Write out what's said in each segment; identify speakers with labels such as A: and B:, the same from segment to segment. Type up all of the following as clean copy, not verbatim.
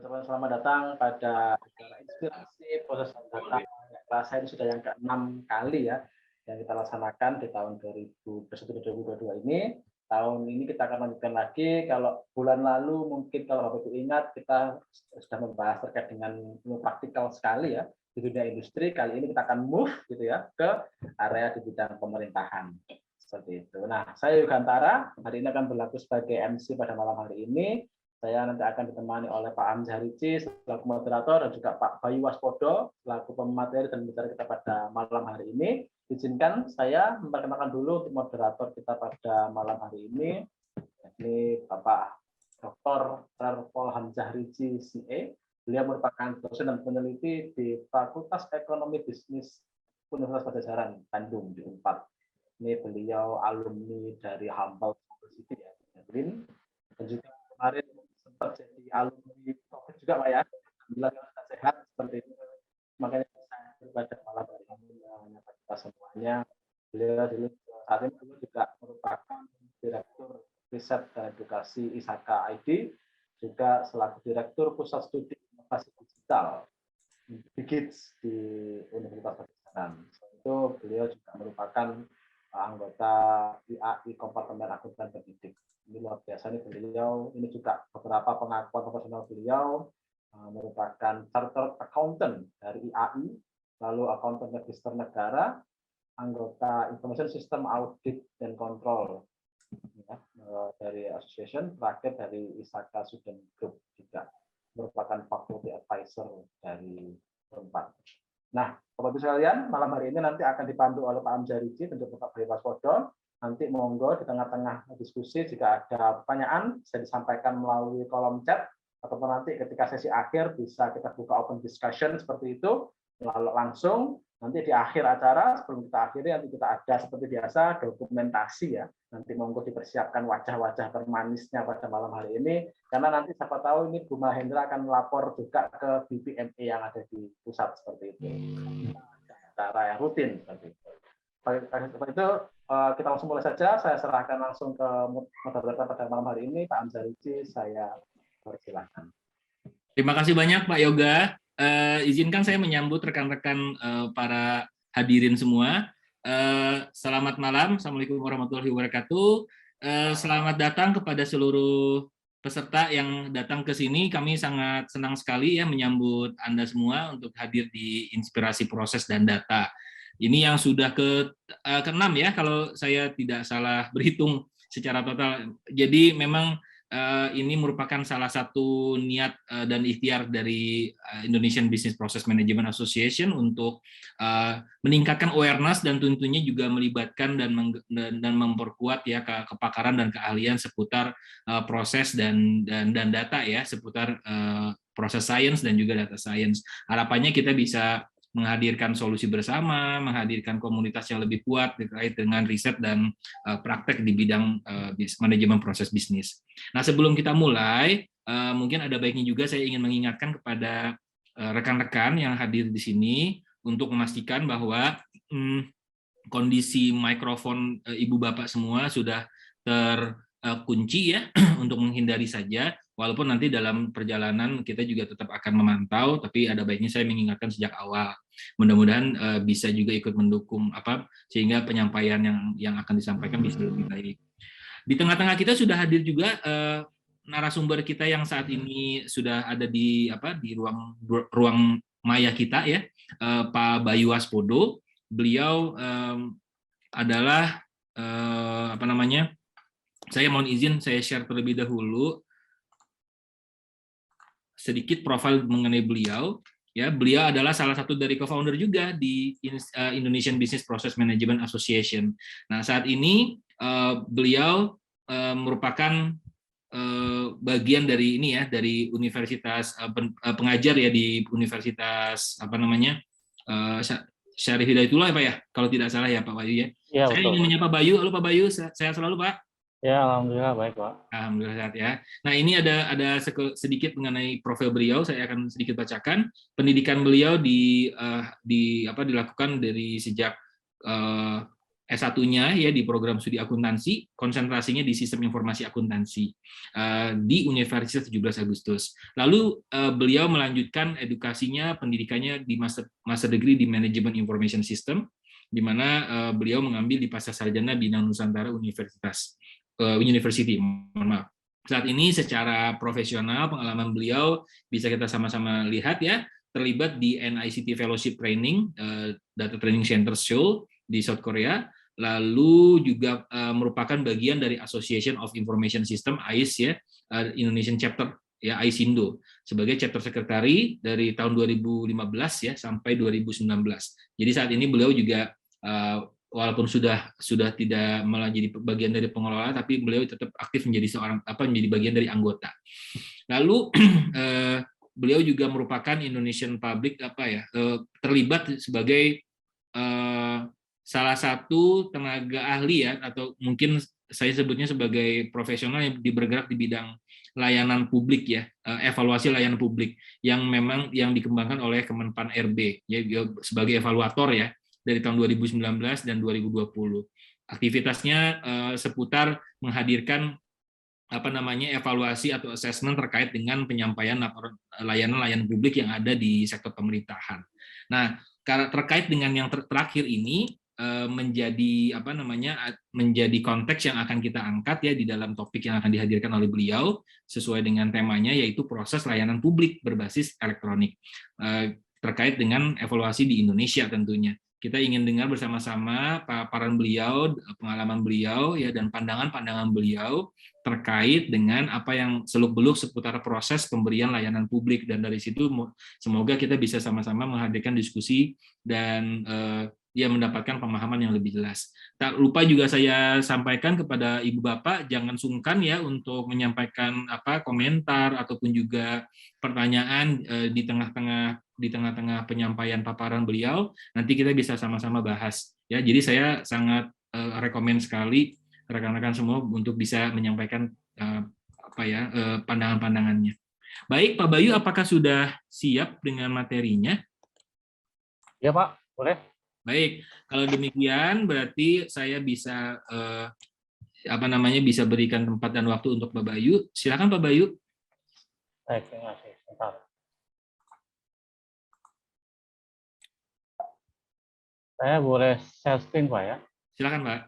A: Ucapan selamat datang pada acara inspirasi proses data rasa ini sudah yang ke-6 kali ya yang kita laksanakan di tahun 2021-2022 ini. Tahun ini kita akan lanjutkan lagi. Kalau bulan lalu mungkin kalau Bapak Ibu ingat kita sudah membahas terkait dengan praktikal sekali ya di dunia industri. Kali ini kita akan move gitu ya ke area di bidang pemerintahan. Seperti itu. Nah, saya Yugantara hari ini akan berlaku sebagai MC pada malam hari ini. Saya nanti akan ditemani oleh Pak Amzahrici selaku moderator dan juga Pak Bayu Waspodo selaku pemateri dan bicara kita pada malam hari ini. Izinkan saya memperkenalkan dulu untuk moderator kita pada malam hari ini. Ini Bapak Dr. Rerpol Hamzahrici, CA. Beliau merupakan dosen dan peneliti di Fakultas Ekonomi Bisnis Universitas Pajajaran Bandung di Unpad. Ini beliau alumni dari Humboldt University ya, Berlin. Dan juga kemarin sempat jadi alumni COVID juga Pak ya. Alhamdulillah kita sehat seperti itu. Makanya saya pada malam hari ini menyapa kita semuanya. Beliau dulu saat ini juga merupakan Direktur Riset dan Edukasi ISAKA ID, juga selaku Direktur Pusat Studi Inovasi Digital BIGIDS di Universitas Pajajaran. Itu beliau juga merupakan anggota IAI Kompartemen Akuntan Pendidik. Ini luar biasa nih beliau. Ini juga beberapa pengakuan profesional beliau merupakan Chartered Accountant dari IAI, lalu Accountant Register Negara, anggota Information System Audit dan Control ya, dari Association, terakhir dari ISAKA Student Group juga merupakan Faculty Advisor dari Unpad. Nah, Bapak Ibu sekalian, malam hari ini nanti akan dipandu oleh Pak Amzahrici dan juga Pak Bayu Waspodo. Nanti monggo di tengah-tengah diskusi jika ada pertanyaan bisa disampaikan melalui kolom chat ataupun nanti ketika sesi akhir bisa kita buka open discussion seperti itu. Lalu langsung nanti di akhir acara sebelum kita akhiri nanti kita ada seperti biasa dokumentasi ya. Nanti monggo dipersiapkan wajah-wajah termanisnya pada malam hari ini karena nanti siapa tahu ini Bu Mahendra akan melapor juga ke BPME yang ada di pusat seperti itu. Cara yang rutin seperti itu. Seperti itu kita langsung mulai saja. Saya serahkan langsung ke moderator pada malam hari ini Pak Amzahrici. Saya persilahkan.
B: Terima kasih banyak Pak Yoga. Izinkan saya menyambut rekan-rekan para hadirin semua. Selamat malam, Assalamualaikum warahmatullahi wabarakatuh. Selamat datang kepada seluruh peserta yang datang ke sini. Kami sangat senang sekali ya menyambut Anda semua untuk hadir di Inspirasi Proses dan Data. Ini yang sudah ke-6 ya, kalau saya tidak salah berhitung secara total. Jadi memang ini merupakan salah satu niat dan ikhtiar dari Indonesian Business Process Management Association untuk meningkatkan awareness dan tentunya juga melibatkan dan memperkuat ya kepakaran dan keahlian seputar proses dan data ya, seputar proses science dan juga data science. Harapannya kita bisa menghadirkan solusi bersama, menghadirkan komunitas yang lebih kuat terkait dengan riset dan praktek di bidang manajemen proses bisnis. Nah, sebelum kita mulai, mungkin ada baiknya juga saya ingin mengingatkan kepada rekan-rekan yang hadir di sini untuk memastikan bahwa kondisi mikrofon Ibu Bapak semua sudah terkunci ya untuk menghindari saja. Walaupun nanti dalam perjalanan kita juga tetap akan memantau, tapi ada baiknya saya mengingatkan sejak awal. Mudah-mudahan bisa juga ikut mendukung sehingga penyampaian yang akan disampaikan bisa lebih baik. Di tengah-tengah kita sudah hadir juga narasumber kita yang saat ini sudah ada di ruang maya kita ya, Pak Bayu Waspodo. Beliau adalah saya mohon izin saya share terlebih dahulu sedikit profil mengenai beliau. Ya, beliau adalah salah satu dari co-founder juga di Indonesian Business Process Management Association. Nah, saat ini beliau merupakan bagian dari ini ya, dari universitas pengajar ya di Universitas Syarif Hidayatullah ya Pak ya, kalau tidak salah ya Pak Bayu ya.
C: Ya,
B: saya
C: betul,
B: ingin menyapa Bayu. Halo Pak Bayu, sehat selalu Pak.
C: Ya, alhamdulillah baik Pak.
B: Alhamdulillah sehat ya. Nah, ini ada sedikit mengenai profil beliau. Saya akan sedikit bacakan. Pendidikan beliau dilakukan dari sejak S1-nya ya di program studi akuntansi, konsentrasinya di sistem informasi akuntansi di Universitas 17 Agustus. Lalu beliau melanjutkan edukasinya, pendidikannya di master degree di Management Information System, di mana beliau mengambil di Pascasarjana Bina Nusantara University. Mohon maaf. Saat ini secara profesional pengalaman beliau bisa kita sama-sama lihat ya, terlibat di NICT Fellowship Training, Data Training Center Seoul di South Korea, lalu juga merupakan bagian dari Association of Information System AIS ya, Indonesian Chapter ya, AISindo, sebagai chapter secretary dari tahun 2015 ya sampai 2019. Jadi saat ini beliau juga walaupun sudah tidak malah jadi bagian dari pengelola, tapi beliau tetap aktif menjadi menjadi bagian dari anggota. Lalu beliau juga merupakan Indonesian Public terlibat sebagai salah satu tenaga ahli ya, atau mungkin saya sebutnya sebagai profesional yang bergerak di bidang layanan publik ya, evaluasi layanan publik yang memang yang dikembangkan oleh Kemenpan RB ya, sebagai evaluator ya dari tahun 2019 dan 2020. Aktivitasnya seputar menghadirkan evaluasi atau assessment terkait dengan penyampaian layanan publik yang ada di sektor pemerintahan. Nah, terkait dengan yang terakhir ini menjadi menjadi konteks yang akan kita angkat ya di dalam topik yang akan dihadirkan oleh beliau sesuai dengan temanya, yaitu proses layanan publik berbasis elektronik terkait dengan evaluasi di Indonesia. Tentunya kita ingin dengar bersama-sama paparan beliau, pengalaman beliau ya, dan pandangan-pandangan beliau terkait dengan apa yang seluk-beluk seputar proses pemberian layanan publik, dan dari situ semoga kita bisa sama-sama menghadirkan diskusi dan ya mendapatkan pemahaman yang lebih jelas. Tak lupa juga saya sampaikan kepada Ibu Bapak, jangan sungkan ya untuk menyampaikan komentar ataupun juga pertanyaan di tengah-tengah penyampaian paparan beliau. Nanti kita bisa sama-sama bahas ya. Jadi saya sangat rekomen sekali rekan-rekan semua untuk bisa menyampaikan pandangan-pandangannya. Baik, Pak Bayu, apakah sudah siap dengan materinya?
C: Ya Pak, boleh.
B: Baik, kalau demikian berarti saya bisa bisa berikan tempat dan waktu untuk Pak Bayu. Silakan Pak Bayu.
C: Baik, terima kasih. Bentar. Saya boleh share screen Pak ya?
B: Silakan Pak.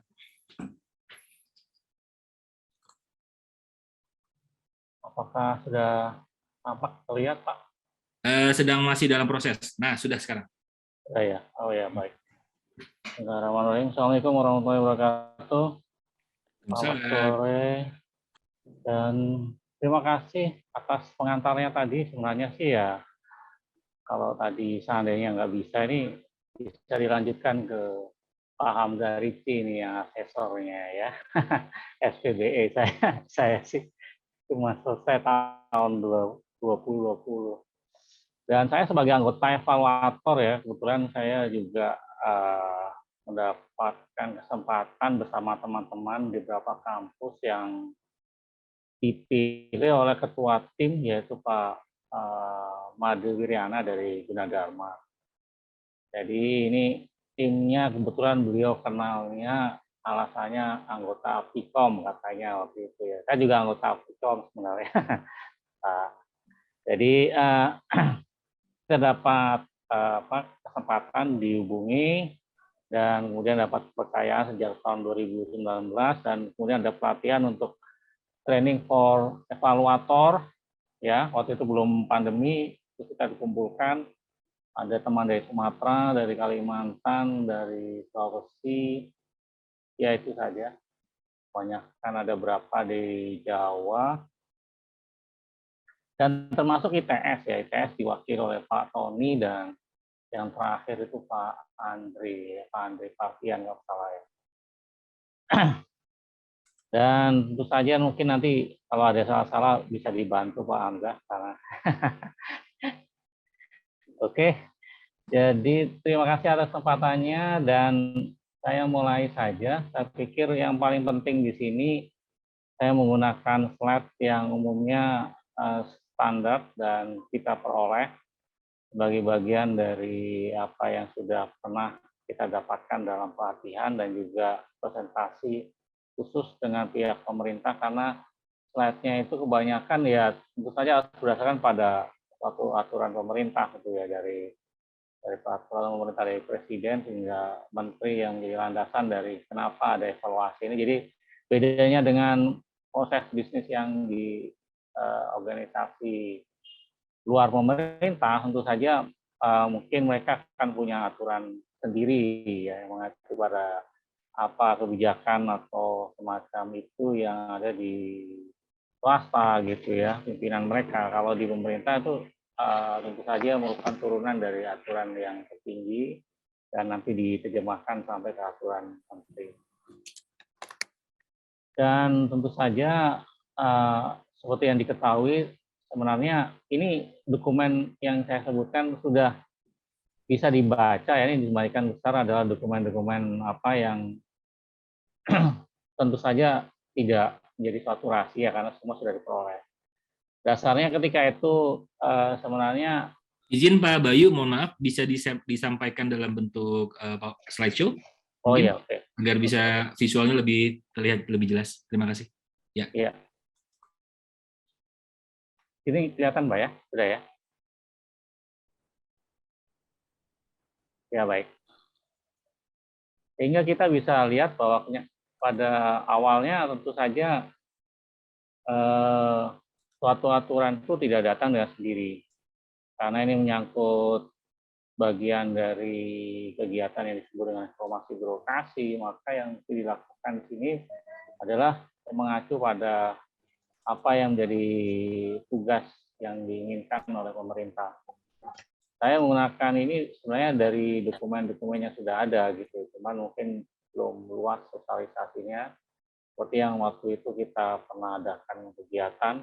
C: Apakah sudah nampak terlihat Pak?
B: Sedang masih dalam proses. Nah, sudah sekarang.
C: Ya. Oh ya, baik. Assalamualaikum warahmatullahi wabarakatuh. Selamat sore. Dan terima kasih atas pengantarnya tadi. Sebenarnya sih ya, kalau tadi seandainya nggak bisa, ini bisa dilanjutkan ke Pak Hamzah Rizky ini yang asesornya ya. SPBE saya sih cuma selesai tahun 2020. Dan saya sebagai anggota evaluator ya, kebetulan saya juga mendapatkan kesempatan bersama teman-teman di beberapa kampus yang dipilih oleh ketua tim, yaitu Pak Made Wiryana dari Gunadarma. Jadi ini timnya kebetulan beliau kenalnya alasannya anggota Apicom katanya waktu itu ya. Saya juga anggota Apicom sebenarnya. Jadi saya dapat kesempatan dihubungi dan kemudian dapat kepercayaan sejak tahun 2019, dan kemudian ada pelatihan untuk training for evaluator ya. Waktu itu belum pandemi, itu kita dikumpulkan, ada teman dari Sumatera, dari Kalimantan, dari Sulawesi, ya itu saja. Banyak kan, ada berapa di Jawa, dan termasuk ITS ya. ITS diwakili oleh Pak Tony, dan yang terakhir itu Pak Andri Pavian kalau salah ya. Dan tentu saja mungkin nanti kalau ada salah-salah bisa dibantu Pak Hamzah karena Oke. Jadi terima kasih atas kesempatannya, dan saya mulai saja. Saya pikir yang paling penting di sini saya menggunakan slide yang umumnya standar dan kita peroleh sebagai bagian dari apa yang sudah pernah kita dapatkan dalam pelatihan dan juga presentasi khusus dengan pihak pemerintah, karena slide-nya itu kebanyakan ya tentu saja harus berdasarkan pada suatu aturan pemerintah gitu ya, dari peraturan pemerintah dari presiden hingga menteri yang menjadi landasan dari kenapa ada evaluasi ini. Jadi bedanya dengan proses bisnis yang di organisasi luar pemerintah, tentu saja mungkin mereka akan punya aturan sendiri ya, yang mengatur pada apa kebijakan atau semacam itu yang ada di swasta gitu ya, pimpinan mereka. Kalau di pemerintah itu tentu saja merupakan turunan dari aturan yang tertinggi dan nanti diterjemahkan sampai ke aturan menteri. Dan tentu saja seperti yang diketahui, sebenarnya ini dokumen yang saya sebutkan sudah bisa dibaca ya, ini sebagian besar adalah dokumen-dokumen apa yang tentu saja tidak menjadi suatu rahasia karena semua sudah diperoleh. Dasarnya ketika itu sebenarnya
B: izin Pak Bayu, mohon maaf bisa disampaikan dalam bentuk slideshow?
C: Oh
B: mungkin,
C: ya, oke.
B: Agar bisa visualnya lebih terlihat lebih jelas. Terima kasih. Ya.
C: Iya. Ini kelihatan Mbak ya? Sudah ya? Ya baik. Sehingga kita bisa lihat bahwa pada awalnya tentu saja suatu aturan itu tidak datang dengan sendiri. Karena ini menyangkut bagian dari kegiatan yang disebut dengan informasi birokrasi, maka yang dilakukan di sini adalah mengacu pada apa yang menjadi tugas yang diinginkan oleh pemerintah. Saya menggunakan ini sebenarnya dari dokumen-dokumen yang sudah ada gitu, cuman mungkin belum luas sosialisasinya. Seperti yang waktu itu kita pernah adakan kegiatan,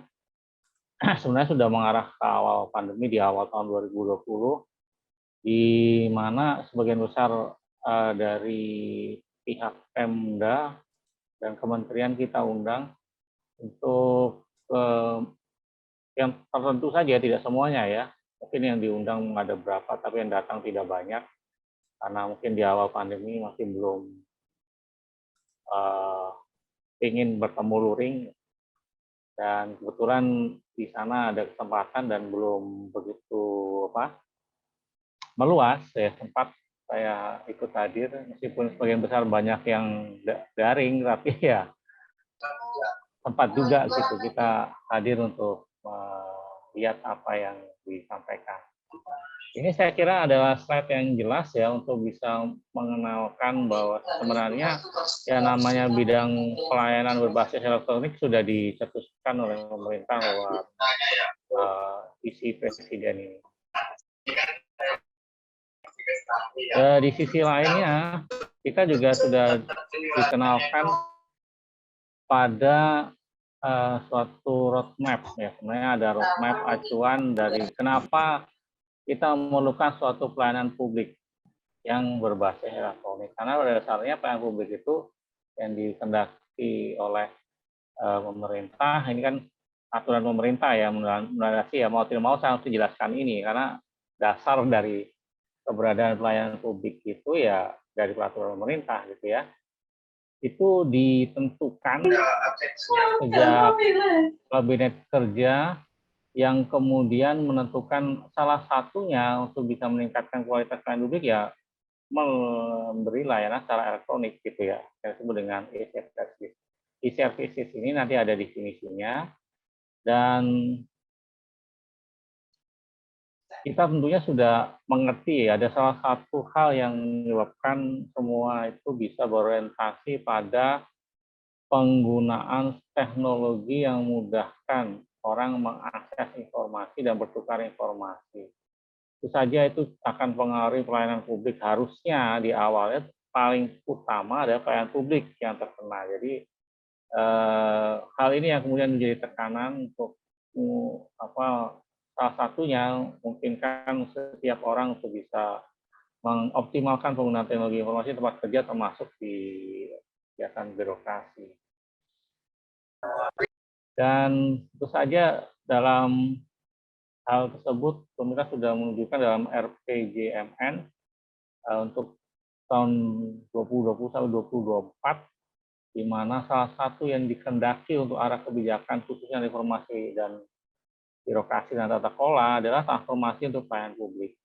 C: sebenarnya sudah mengarah ke awal pandemi di awal tahun 2020, di mana sebagian besar dari pihak Pemda dan kementerian kita undang untuk yang tertentu saja, tidak semuanya ya. Mungkin yang diundang ada berapa, tapi yang datang tidak banyak karena mungkin di awal pandemi masih belum ingin bertemu luring, dan kebetulan di sana ada kesempatan dan belum begitu meluas ya, sempat saya ikut hadir meskipun sebagian besar banyak yang daring, tapi ya sempat juga gitu kita hadir untuk melihat apa yang disampaikan. Ini saya kira adalah slide yang jelas ya untuk bisa mengenalkan bahwa sebenarnya ya namanya bidang pelayanan berbasis elektronik sudah dicetuskan oleh pemerintah lewat visi presiden ini. Di sisi lainnya kita juga sudah dikenalkan pada suatu roadmap ya, sebenarnya ada roadmap acuan dari kenapa kita memerlukan suatu pelayanan publik yang berbasis elektronik. Karena pada dasarnya pelayanan publik itu yang dikehendaki oleh pemerintah, ini kan aturan pemerintah ya, melandasi ya, mau tidak mau saya harus dijelaskan ini, karena dasar dari keberadaan pelayanan publik itu ya dari peraturan pemerintah gitu ya. Itu ditentukan sejak Kabinet Kerja yang kemudian menentukan salah satunya untuk bisa meningkatkan kualitas pelayanan publik ya memberi layanan secara elektronik gitu ya, yang disebut dengan e-services. E-services ini nanti ada definisinya, dan kita tentunya sudah mengerti ada salah satu hal yang menyebabkan semua itu bisa berorientasi pada penggunaan teknologi yang memudahkan orang mengakses informasi dan bertukar informasi. Itu saja itu akan pengaruhi pelayanan publik. Harusnya di awalnya paling utama adalah pelayanan publik yang terkena. Jadi hal ini yang kemudian menjadi tekanan untuk salah satunya memungkinkan setiap orang untuk bisa mengoptimalkan penggunaan teknologi informasi tempat kerja termasuk di kegiatan birokrasi. Dan tentu saja dalam hal tersebut pemerintah sudah menunjukkan dalam RPJMN untuk tahun 2020 sampai 2024, di mana salah satu yang dikehendaki untuk arah kebijakan khususnya informasi dan birokrasi dan tata kelola adalah transformasi untuk pelayanan publik.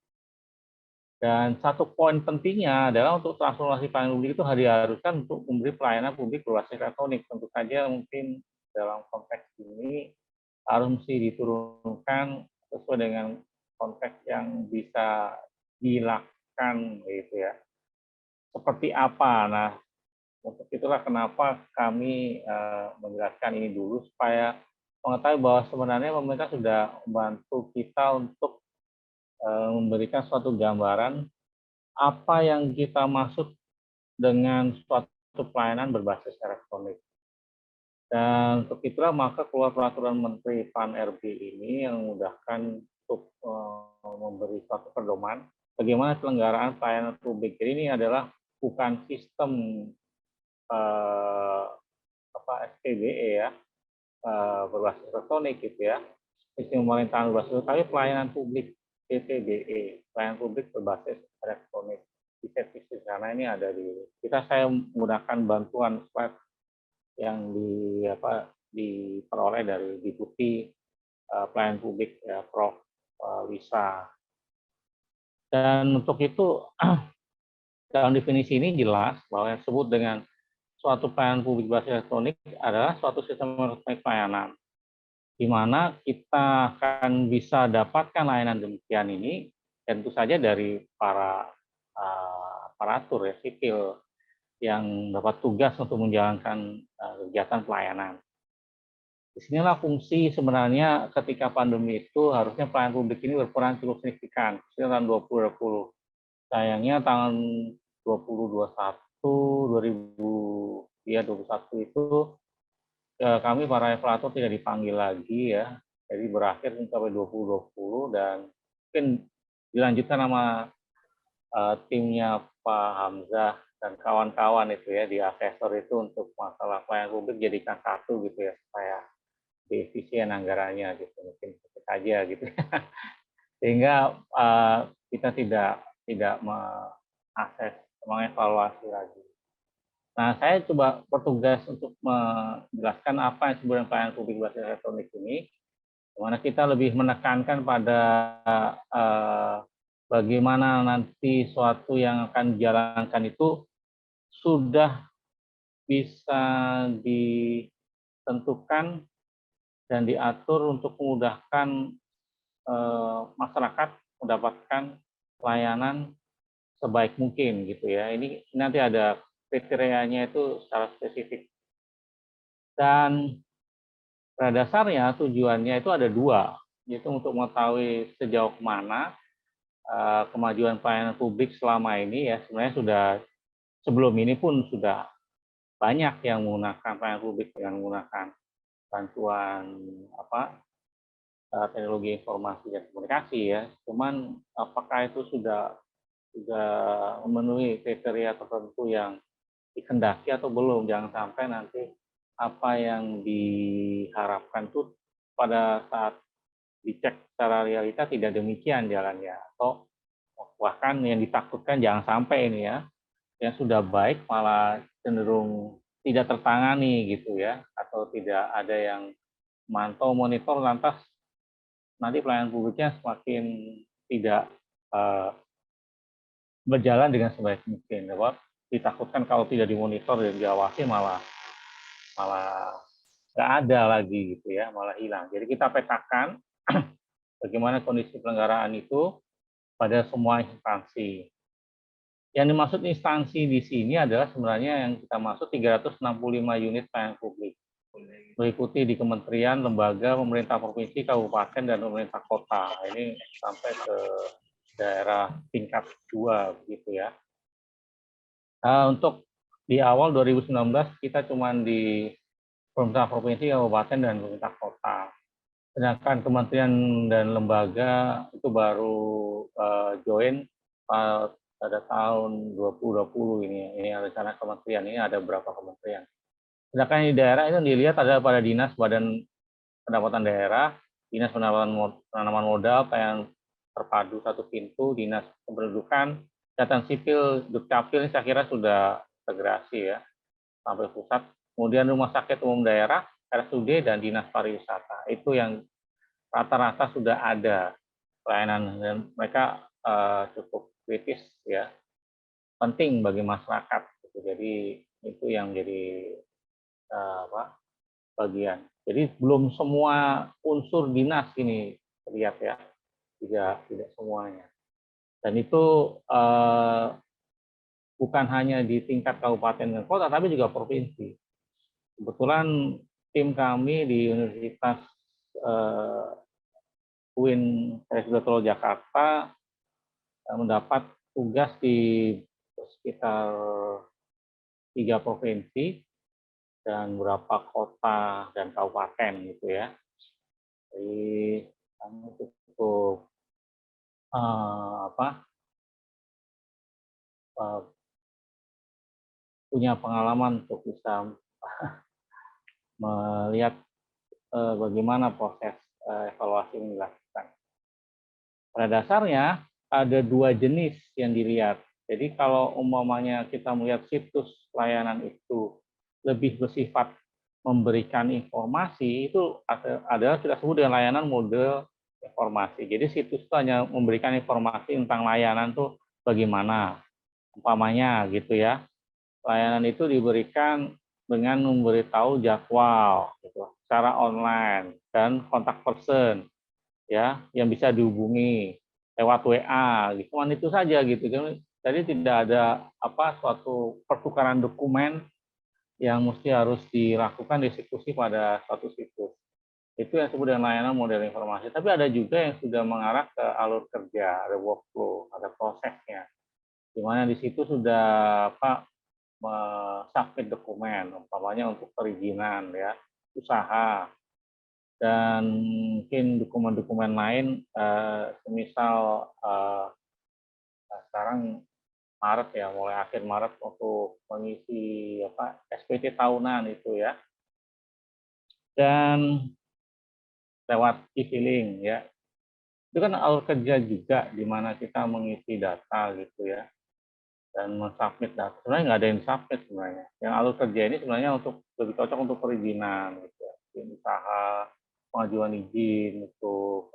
C: Dan satu poin pentingnya adalah untuk transformasi pelayanan publik itu diharuskan untuk memberi pelayanan publik berbasis elektronik. Tentu saja mungkin dalam konteks ini harus mesti diturunkan sesuai dengan konteks yang bisa dilakukan gitu ya. Seperti apa? Nah, untuk itulah kenapa kami menjelaskan ini dulu supaya mengetahui bahwa sebenarnya pemerintah sudah membantu kita untuk memberikan suatu gambaran apa yang kita maksud dengan suatu pelayanan berbasis elektronik. Dan untuk itulah maka keluar peraturan Menteri PAN-RB ini yang memudahkan untuk memberi suatu pedoman bagaimana penyelenggaraan pelayanan publik. Jadi ini adalah bukan sistem SPBE ya, berbasis elektronik gitu ya, sistem pemerintahan berbasis elektronik, tapi pelayanan publik PPBE, pelayanan publik berbasis elektronik. Di sana ini ada saya menggunakan bantuan slide yang diperoleh dari Deputi Pelayanan Publik ya, Prof. Lisa. Dan untuk itu dalam definisi ini jelas bahwa yang disebut dengan suatu pelayanan publik berbasis elektronik adalah suatu sistem elektronik pelayanan, di mana kita akan bisa dapatkan layanan demikian ini tentu saja dari para aparatur ya, sipil yang dapat tugas untuk menjalankan kegiatan pelayanan. Disinilah fungsi sebenarnya ketika pandemi itu harusnya pelayanan publik ini berperan cukup signifikan, sekitar tahun 2020. Sayangnya tahun 2021 itu kami para evaluator tidak dipanggil lagi ya, jadi berakhir sampai 2020 dan mungkin dilanjutkan sama timnya Pak Hamzah dan kawan-kawan itu ya di asesor itu untuk masalah pelayanan publik jadikan satu gitu ya supaya efisien anggarannya gitu, mungkin saja gitu ya. Sehingga kita tidak mengevaluasi lagi. Nah, saya coba bertugas untuk menjelaskan apa yang sebenarnya pelayanan publik berbasis elektronik ini, di mana kita lebih menekankan pada bagaimana nanti suatu yang akan dijalankan itu sudah bisa ditentukan dan diatur untuk memudahkan masyarakat mendapatkan pelayanan sebaik mungkin gitu ya. Ini nanti ada kriterianya itu secara spesifik. Dan pada dasarnya tujuannya itu ada dua, yaitu untuk mengetahui sejauh mana kemajuan pelayanan publik selama ini ya, sebenarnya sudah sebelum ini pun sudah banyak yang menggunakan pelayanan publik dengan menggunakan bantuan teknologi informasi dan komunikasi ya. Cuman apakah itu sudah memenuhi kriteria tertentu yang dikehendaki atau belum? Jangan sampai nanti apa yang diharapkan itu pada saat dicek secara realita tidak demikian jalannya, atau bahkan yang ditakutkan jangan sampai ini ya, yang sudah baik malah cenderung tidak tertangani gitu ya, atau tidak ada yang mantau monitor, lantas nanti pelayanan publiknya semakin tidak berjalan dengan sebaik mungkin. Ditakutkan kalau tidak dimonitor dan diawasi malah nggak ada lagi gitu ya, malah hilang. Jadi kita petakan bagaimana kondisi penyelenggaraan itu pada semua instansi. Yang dimaksud instansi di sini adalah sebenarnya yang kita maksud 365 unit pelayanan publik. Meliputi di kementerian, lembaga, pemerintah provinsi, kabupaten, dan pemerintah kota. Ini sampai ke daerah tingkat 2 begitu ya. Untuk di awal 2019 kita cuma di pemerintah provinsi, kabupaten, dan pemerintah kota. Sedangkan kementerian dan lembaga itu baru join pada tahun 2020 ini. Ini rencana kementerian, ini ada beberapa kementerian. Sedangkan di daerah itu dilihat ada pada Dinas Badan Pendapatan Daerah, Dinas Penanaman Modal, Pelayanan Terpadu Satu Pintu, Dinas Kependudukan, Catatan sipil Dukcapil ini saya kira sudah integrasi ya sampai pusat. Kemudian rumah sakit umum daerah, RSUD dan dinas pariwisata itu yang rata-rata sudah ada pelayanan dan mereka cukup kritis ya, penting bagi masyarakat. Gitu. Jadi itu yang jadi bagian. Jadi belum semua unsur dinas ini terlihat ya, tidak semuanya. Dan itu bukan hanya di tingkat kabupaten dan kota, tapi juga provinsi. Kebetulan tim kami di Universitas UIN Sudipto Jakarta mendapat tugas di sekitar 3 provinsi dan beberapa kota dan kabupaten gitu ya. Jadi kami cukup punya pengalaman untuk bisa melihat bagaimana proses evaluasi ini dilakukan. Pada dasarnya ada 2 jenis yang dilihat. Jadi kalau umpamanya kita melihat situs layanan itu lebih bersifat memberikan informasi, itu adalah kita sebut dengan layanan mode informasi. Jadi situs itu hanya memberikan informasi tentang layanan itu bagaimana, umpamanya gitu ya. Layanan itu diberikan dengan memberitahu jadwal gitu, secara online dan kontak person ya yang bisa dihubungi lewat WA gitu. Cuman itu saja gitu. Jadi tidak ada suatu pertukaran dokumen yang mesti harus dilakukan dieksekusi pada suatu situs. Itu yang disebut dengan layanan model informasi. Tapi ada juga yang sudah mengarah ke alur kerja, ada workflow, ada prosesnya. Di mana di situ sudah submit dokumen, umpamanya untuk perizinan ya, usaha, dan mungkin dokumen-dokumen lain, semisal sekarang Maret ya, mulai akhir Maret untuk mengisi SPT tahunan itu ya, dan lewat e-filing ya, itu kan alur kerja juga di mana kita mengisi data gitu ya, dan mensubmit data. Sebenarnya nggak ada yang submit sebenarnya. Yang alur kerja ini sebenarnya untuk lebih cocok untuk perizinan gitu ya, usaha, pengajuan izin untuk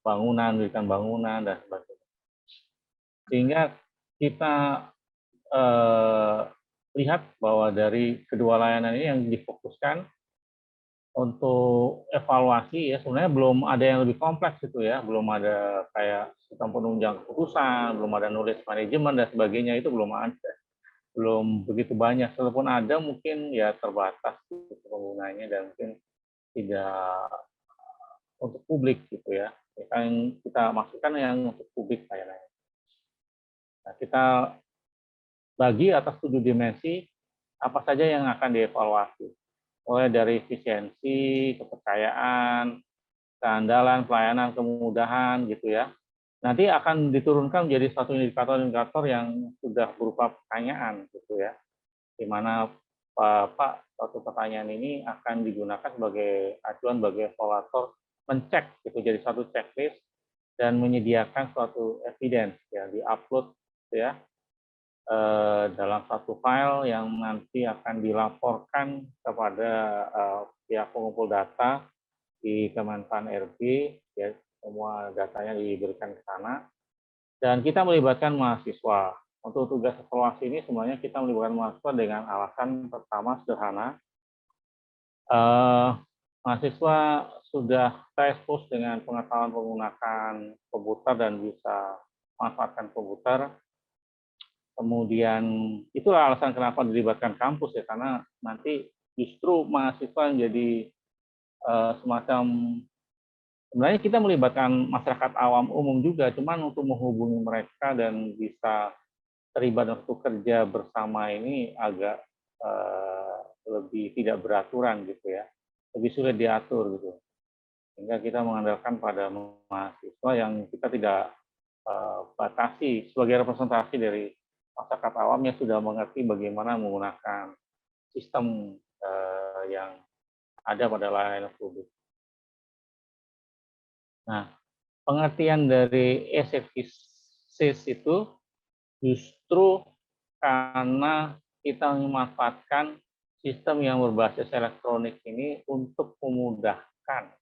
C: bangunan, berikan bangunan dan sebagainya. Sehingga kita lihat bahwa dari kedua layanan ini yang difokuskan untuk evaluasi ya sebenarnya belum ada yang lebih kompleks itu ya, belum ada kayak sistem penunjang keputusan, belum ada knowledge management dan sebagainya, itu belum ada, belum begitu banyak. Walaupun ada mungkin ya terbatas gitu penggunanya dan mungkin tidak untuk publik gitu ya. Yang kita maksudkan yang untuk publik layanannya. Nah, kita bagi atas 7 dimensi apa saja yang akan dievaluasi. Mulai dari efisiensi, kepercayaan, keandalan, pelayanan, kemudahan gitu ya. Nanti akan diturunkan menjadi satu indikator-indikator yang sudah berupa pertanyaan gitu ya. Di mana suatu pertanyaan ini akan digunakan sebagai acuan bagi evaluator mencek gitu jadi satu checklist dan menyediakan suatu evidence ya di-upload gitu ya dalam satu file yang nanti akan dilaporkan kepada pihak pengumpul data di Kemenpan RB, ya, semua datanya diberikan ke sana. Dan kita melibatkan mahasiswa. Untuk tugas evaluasi ini sebenarnya kita melibatkan mahasiswa dengan alasan pertama sederhana. Mahasiswa sudah terekspos dengan pengetahuan menggunakan komputer dan bisa memanfaatkan komputer. Kemudian itulah alasan kenapa dilibatkan kampus ya, karena nanti justru mahasiswa yang jadi semacam, sebenarnya kita melibatkan masyarakat awam umum juga, cuman untuk menghubungi mereka dan bisa terlibat untuk kerja bersama ini agak lebih tidak beraturan gitu ya, lebih sulit diatur gitu. Sehingga kita mengandalkan pada mahasiswa yang kita tidak batasi sebagai representasi dari masyarakat awam yang sudah mengerti bagaimana menggunakan sistem yang ada pada layanan publik. Nah, pengertian dari SIS itu justru karena kita memanfaatkan sistem yang berbasis elektronik ini untuk memudahkan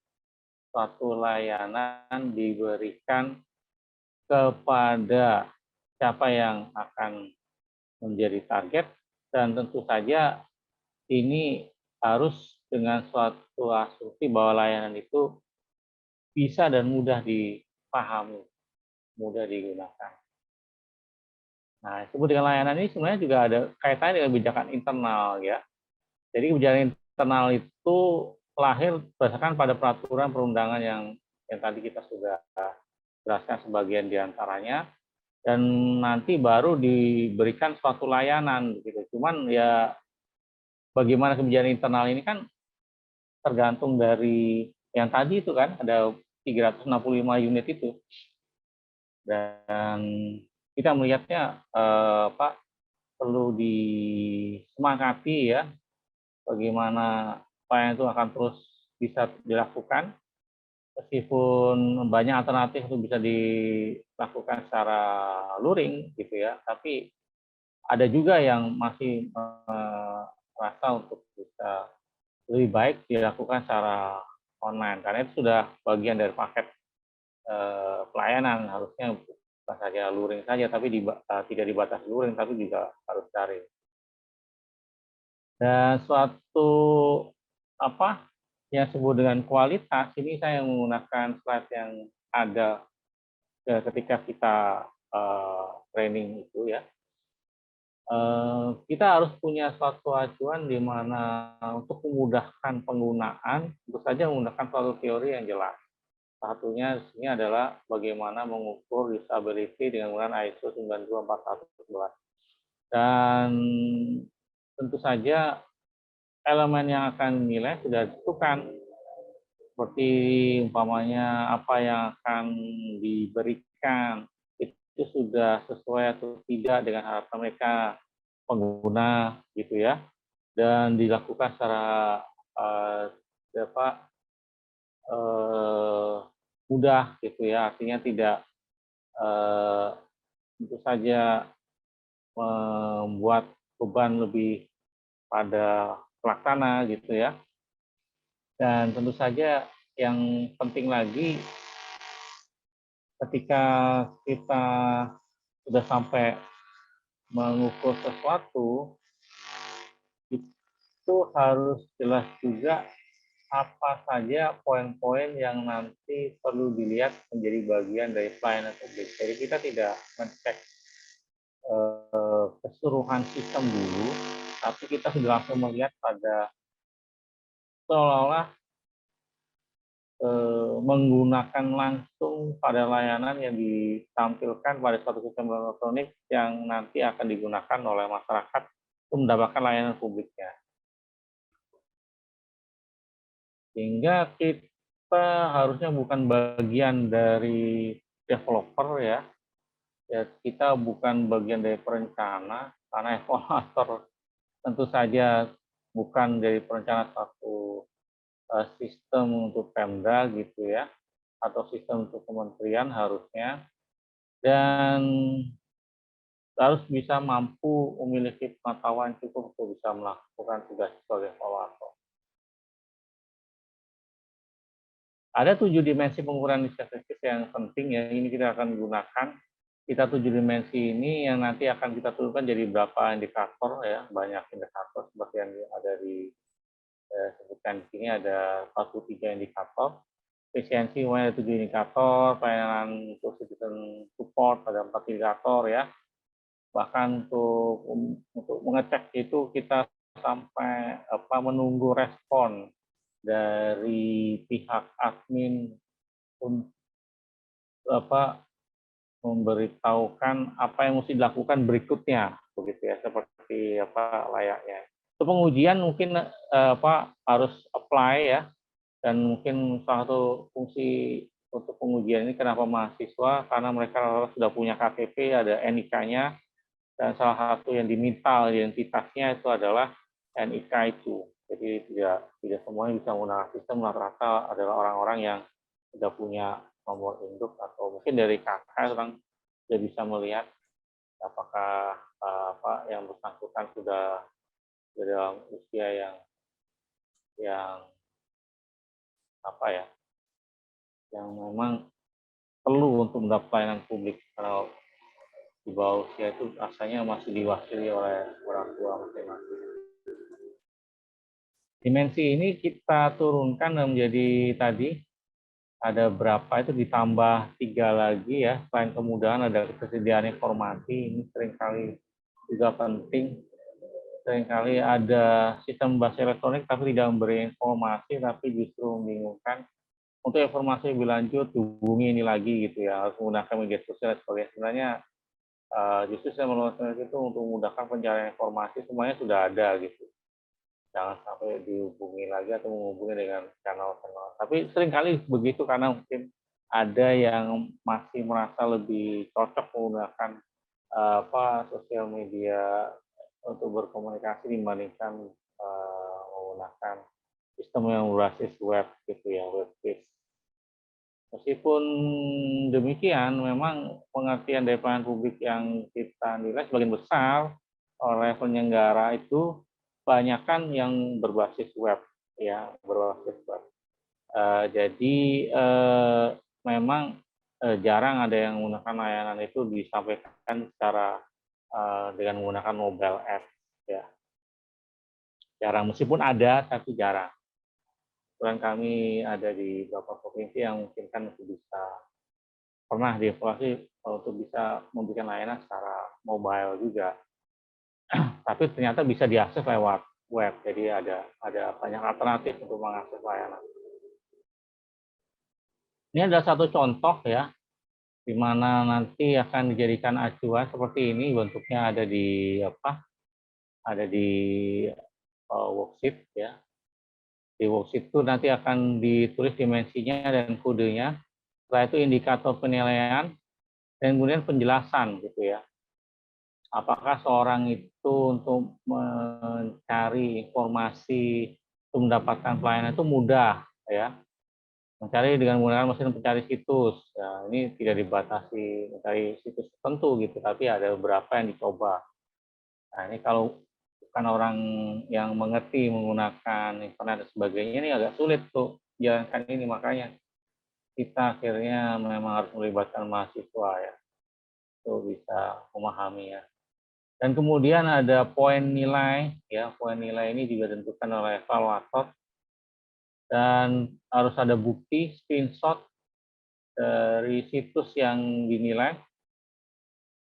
C: suatu layanan diberikan kepada siapa yang akan menjadi target, dan tentu saja ini harus dengan suatu asumsi bahwa layanan itu bisa dan mudah dipahami, mudah digunakan. Nah, disebut dengan layanan ini sebenarnya juga ada kaitannya dengan kebijakan internal ya. Jadi kebijakan internal itu lahir berdasarkan pada peraturan perundangan yang tadi kita sudah jelaskan sebagian diantaranya, dan nanti baru diberikan suatu layanan gitu. Cuman ya bagaimana kebijakan internal ini kan tergantung dari yang tadi itu kan ada 365 unit itu, dan kita melihatnya Pak, perlu disemangati ya bagaimana upaya itu akan terus bisa dilakukan meskipun banyak alternatif itu bisa dilakukan secara luring gitu ya, tapi ada juga yang masih merasa untuk bisa lebih baik dilakukan secara online karena itu sudah bagian dari paket pelayanan, harusnya bukan saja luring saja tapi tidak dibatasi luring tapi juga harus daring. Dan suatu yang disebut dengan kualitas ini saya menggunakan slide yang ada ketika kita training itu ya. Kita harus punya suatu acuan di mana untuk memudahkan penggunaan, tentu saja menggunakan suatu teori yang jelas. Satunya di sini adalah bagaimana mengukur usability dengan menggunakan ISO 924111. Dan tentu saja elemen yang akan dinilai sudah ditentukan, seperti umpamanya apa yang akan diberikan itu sudah sesuai atau tidak dengan harapan mereka pengguna gitu ya, dan dilakukan secara mudah gitu ya, artinya tidak tentu saja membuat beban lebih pada pelaksana gitu ya. Dan tentu saja yang penting lagi ketika kita sudah sampai mengukur sesuatu itu harus jelas juga apa saja poin-poin yang nanti perlu dilihat menjadi bagian dari pelayanan publik. Jadi kita tidak mencek keseluruhan sistem dulu, tapi kita sudah langsung melihat pada seolah-olah menggunakan langsung pada layanan yang ditampilkan pada suatu sistem elektronik yang nanti akan digunakan oleh masyarakat untuk mendapatkan layanan publiknya. Sehingga kita harusnya bukan bagian dari developer ya, kita bukan bagian dari perencana, karena evaluator tentu saja bukan dari perencana satu sistem untuk Pemda gitu ya, atau sistem untuk kementerian harusnya, dan harus bisa mampu memiliki pengetahuan cukup untuk bisa melakukan tugas sebagai evaluator. Ada 7 dimensi pengukuran statistik yang penting ya, ini kita akan gunakan. Kita 7 dimensi ini yang nanti akan kita turunkan jadi berapa indikator ya, banyak indikator seperti yang ada di sebutkan di sini, ada 43 indikator. Efisiensi ada 7 indikator, pelayanan untuk citizen support ada 4 indikator ya. Bahkan untuk mengecek itu kita sampai menunggu respon dari pihak admin untuk memberitahukan apa yang mesti dilakukan berikutnya, begitu ya, seperti layaknya. Itu pengujian mungkin harus apply ya, dan mungkin salah satu fungsi untuk pengujian ini kenapa mahasiswa, karena mereka sudah punya KTP, ada NIK-nya, dan salah satu yang diminta identitasnya itu adalah NIK itu. Jadi tidak semuanya bisa menggunakan sistem, rata-rata adalah orang-orang yang sudah punya nomor induk atau mungkin dari kakak orang sudah bisa melihat apakah apa yang bersangkutan sudah dalam usia yang apa ya, yang memang perlu untuk mendapat pelayanan publik. Kalau di bawah usia itu rasanya masih diwakili oleh orang tua masing-masing. Dimensi ini kita turunkan menjadi tadi ada berapa itu ditambah 3 lagi ya. Selain kemudahan ada ketersediaan informasi, ini seringkali juga penting. Seringkali ada sistem berbasis elektronik tapi tidak memberi informasi, tapi justru membingungkan. Untuk informasi lebih lanjut hubungi ini lagi gitu ya, harus menggunakan media sosial dan sebagainya. Sebenarnya justru saya melakukan itu untuk memudahkan pencarian informasi, semuanya sudah ada gitu. Jangan sampai dihubungi lagi atau menghubungi dengan channel-channel. Tapi seringkali begitu karena mungkin ada yang masih merasa lebih cocok menggunakan sosial media untuk berkomunikasi dibandingkan menggunakan sistem yang berbasis web gitu ya, web based. Meskipun demikian, memang pengertian dari pelayanan publik yang kita nilai sebagian besar oleh penyelenggara itu banyakkan yang berbasis web, ya berbasis web. Jadi memang jarang ada yang menggunakan layanan itu disampaikan secara dengan menggunakan mobile app, ya. Jarang, meskipun ada tapi jarang. Kebetulan kami ada di beberapa provinsi yang mungkin kan bisa pernah dievaluasi untuk bisa memberikan layanan secara mobile juga. Tapi ternyata bisa diakses lewat web, jadi ada banyak alternatif untuk mengakses layanan. Ini adalah satu contoh ya, di mana nanti akan dijadikan acuan seperti ini, bentuknya ada di ada di worksheet ya. Di worksheet itu nanti akan ditulis dimensinya dan kodenya. Setelah itu indikator penilaian dan kemudian penjelasan gitu ya. Apakah seorang itu untuk mencari informasi untuk mendapatkan pelayanan itu mudah ya. Mencari dengan menggunakan mesin pencari situs. Ya, ini tidak dibatasi mencari situs tertentu gitu, tapi ada beberapa yang dicoba. Nah, ini kalau bukan orang yang mengerti menggunakan internet dan sebagainya, ini agak sulit tuh jalankan ini. Makanya kita akhirnya memang harus melibatkan mahasiswa ya, untuk bisa memahami ya. Dan kemudian ada poin nilai ya, poin nilai ini juga ditentukan oleh evaluator dan harus ada bukti screenshot dari situs yang dinilai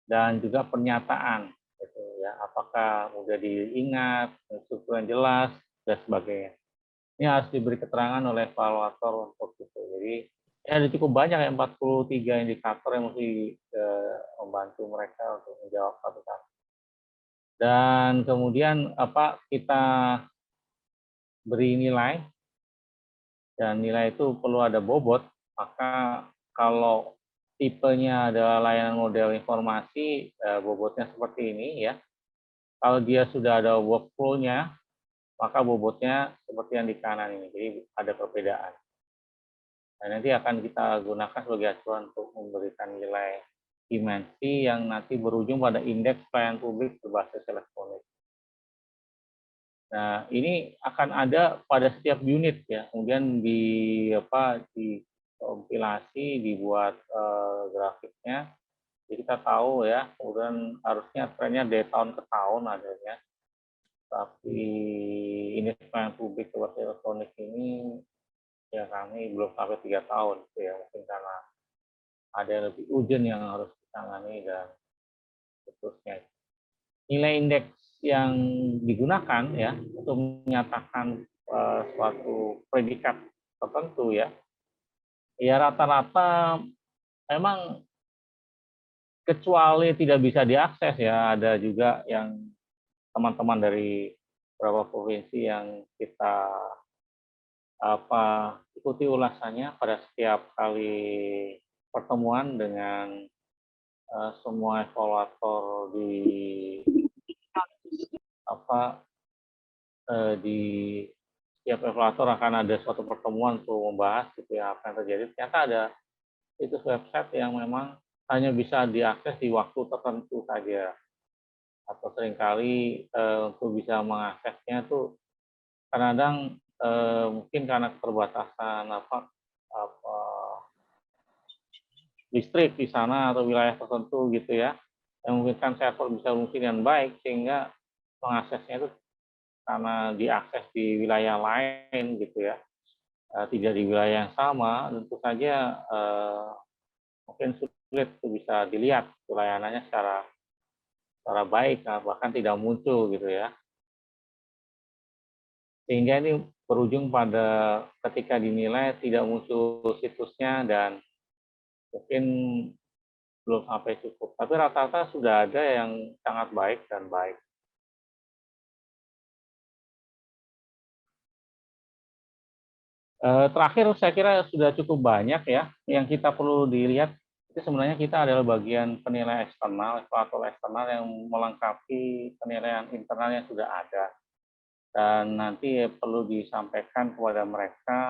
C: dan juga pernyataan gitu ya, apakah mudah diingat, struktur yang jelas dan sebagainya. Ini harus diberi keterangan oleh evaluator untuk itu. Jadi ya ada cukup banyak ya, 43 indikator yang mesti membantu mereka untuk menjawab satu-satu. Dan kemudian kita beri nilai, dan nilai itu perlu ada bobot. Maka kalau tipenya adalah layanan model informasi, bobotnya seperti ini ya. Kalau dia sudah ada workflow-nya, maka bobotnya seperti yang di kanan ini. Jadi ada perbedaan. Nah, nanti akan kita gunakan sebagai acuan untuk memberikan nilai dimensi yang nanti berujung pada indeks pelayanan publik berbasis elektronik. Nah, ini akan ada pada setiap unit ya. Kemudian dikompilasi, dibuat grafiknya. Jadi kita tahu ya, kemudian harusnya trennya dari tahun ke tahun adanya. Tapi indeks pelayanan publik berbasis elektronik ini ya kami belum sampai 3 tahun gitu ya, mungkin karena ada yang lebih urgent yang harus ditangani dan seterusnya. Nilai indeks yang digunakan ya untuk menyatakan suatu predikat tertentu ya rata-rata memang kecuali tidak bisa diakses ya, ada juga yang teman-teman dari beberapa provinsi yang kita ikuti ulasannya pada setiap kali pertemuan dengan semua evaluator di setiap evaluator akan ada suatu pertemuan untuk membahas gitu ya apa yang terjadi. Ternyata ada situs website yang memang hanya bisa diakses di waktu tertentu saja, atau seringkali untuk bisa mengaksesnya tuh kadang-kadang mungkin karena keterbatasan apa listrik di sana atau wilayah tertentu gitu ya, yang memungkinkan server bisa berfungsi dengan baik sehingga mengaksesnya itu karena diakses di wilayah lain gitu ya, tidak di wilayah yang sama, tentu saja mungkin sulit untuk bisa dilihat layanannya secara baik, bahkan tidak muncul gitu ya. Sehingga ini berujung pada ketika dinilai tidak muncul situsnya dan mungkin belum sampai cukup. Tapi rata-rata sudah ada yang sangat baik dan baik. Terakhir saya kira sudah cukup banyak ya yang kita perlu dilihat. Itu sebenarnya kita adalah bagian penilai eksternal, evaluator eksternal yang melengkapi penilaian internal yang sudah ada. Dan nanti perlu disampaikan kepada mereka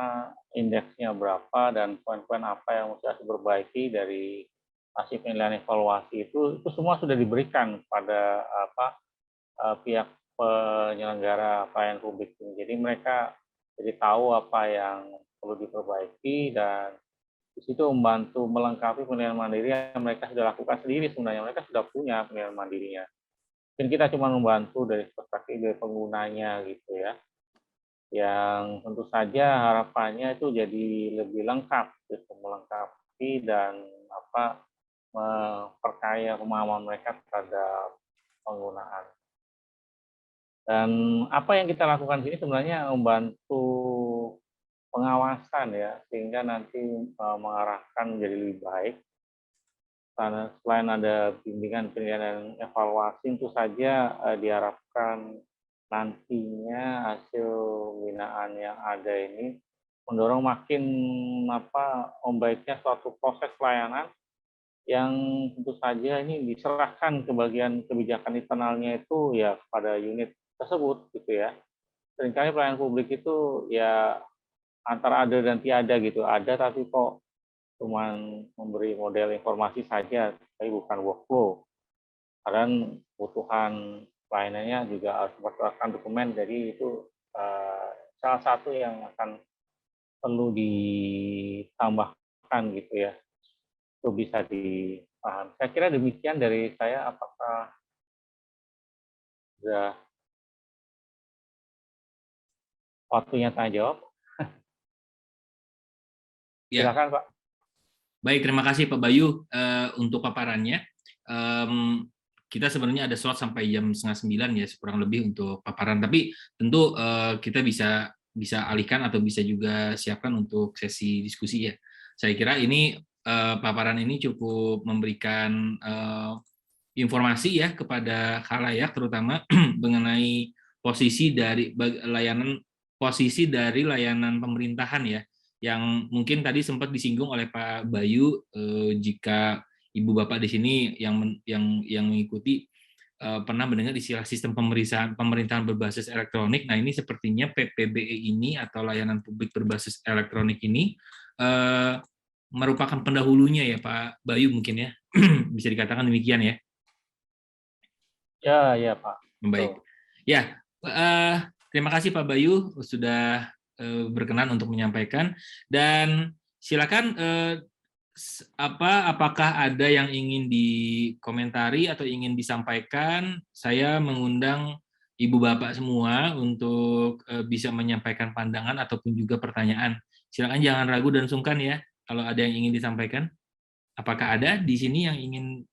C: indeksnya berapa dan poin-poin apa yang harus diperbaiki dari hasil penilaian evaluasi itu semua sudah diberikan pada pihak penyelenggara pelayanan publik ini. Jadi mereka jadi tahu apa yang perlu diperbaiki dan di situ membantu melengkapi penilaian mandiri yang mereka sudah lakukan sendiri sebenarnya. Mereka sudah punya penilaian mandirinya. Mungkin kita cuma membantu dari perspektif dari penggunanya gitu ya. Yang tentu saja harapannya itu jadi lebih lengkap, gitu, melengkapi dan memperkaya pemahaman mereka terhadap penggunaan. Dan apa yang kita lakukan di sini sebenarnya membantu pengawasan ya, sehingga nanti mengarahkan menjadi lebih baik. Karena selain ada bimbingan penilaian dan evaluasi, tentu saja diharapkan nantinya hasil pembinaan yang ada ini mendorong makin membaiknya suatu proses pelayanan yang tentu saja ini diserahkan ke bagian kebijakan internalnya itu ya kepada unit tersebut gitu ya. Seringkali pelayanan publik itu ya antara ada dan tiada gitu, ada tapi kok cuman memberi model informasi saja, tapi bukan workflow. Karena kebutuhan pelayanannya juga harus berdasarkan dokumen, jadi itu salah satu yang akan perlu ditambahkan gitu ya, itu bisa dipahami. Saya kira demikian dari saya. Apakah sudah waktunya tanya jawab?
B: Ya.
C: Silakan Pak.
B: Baik, terima kasih Pak Bayu untuk paparannya. Kita sebenarnya ada slot sampai jam 8:30 ya, kurang lebih untuk paparan. Tapi tentu kita bisa alihkan atau bisa juga siapkan untuk sesi diskusi ya. Saya kira ini paparan ini cukup memberikan informasi ya kepada khalayak, terutama mengenai posisi dari layanan pemerintahan ya, yang mungkin tadi sempat disinggung oleh Pak Bayu, jika Ibu Bapak di sini yang mengikuti pernah mendengar istilah sistem pemerintahan berbasis elektronik. Nah, ini sepertinya PPBE ini atau layanan publik berbasis elektronik ini merupakan pendahulunya ya Pak Bayu mungkin ya. Bisa dikatakan demikian ya.
C: Ya Pak.
B: Baik. Ya, terima kasih Pak Bayu sudah berkenan untuk menyampaikan, dan silakan apakah ada yang ingin dikomentari atau ingin disampaikan. Saya mengundang Ibu Bapak semua untuk bisa menyampaikan pandangan ataupun juga pertanyaan. Silakan, jangan ragu dan sungkan ya kalau ada yang ingin disampaikan. Apakah ada di sini yang ingin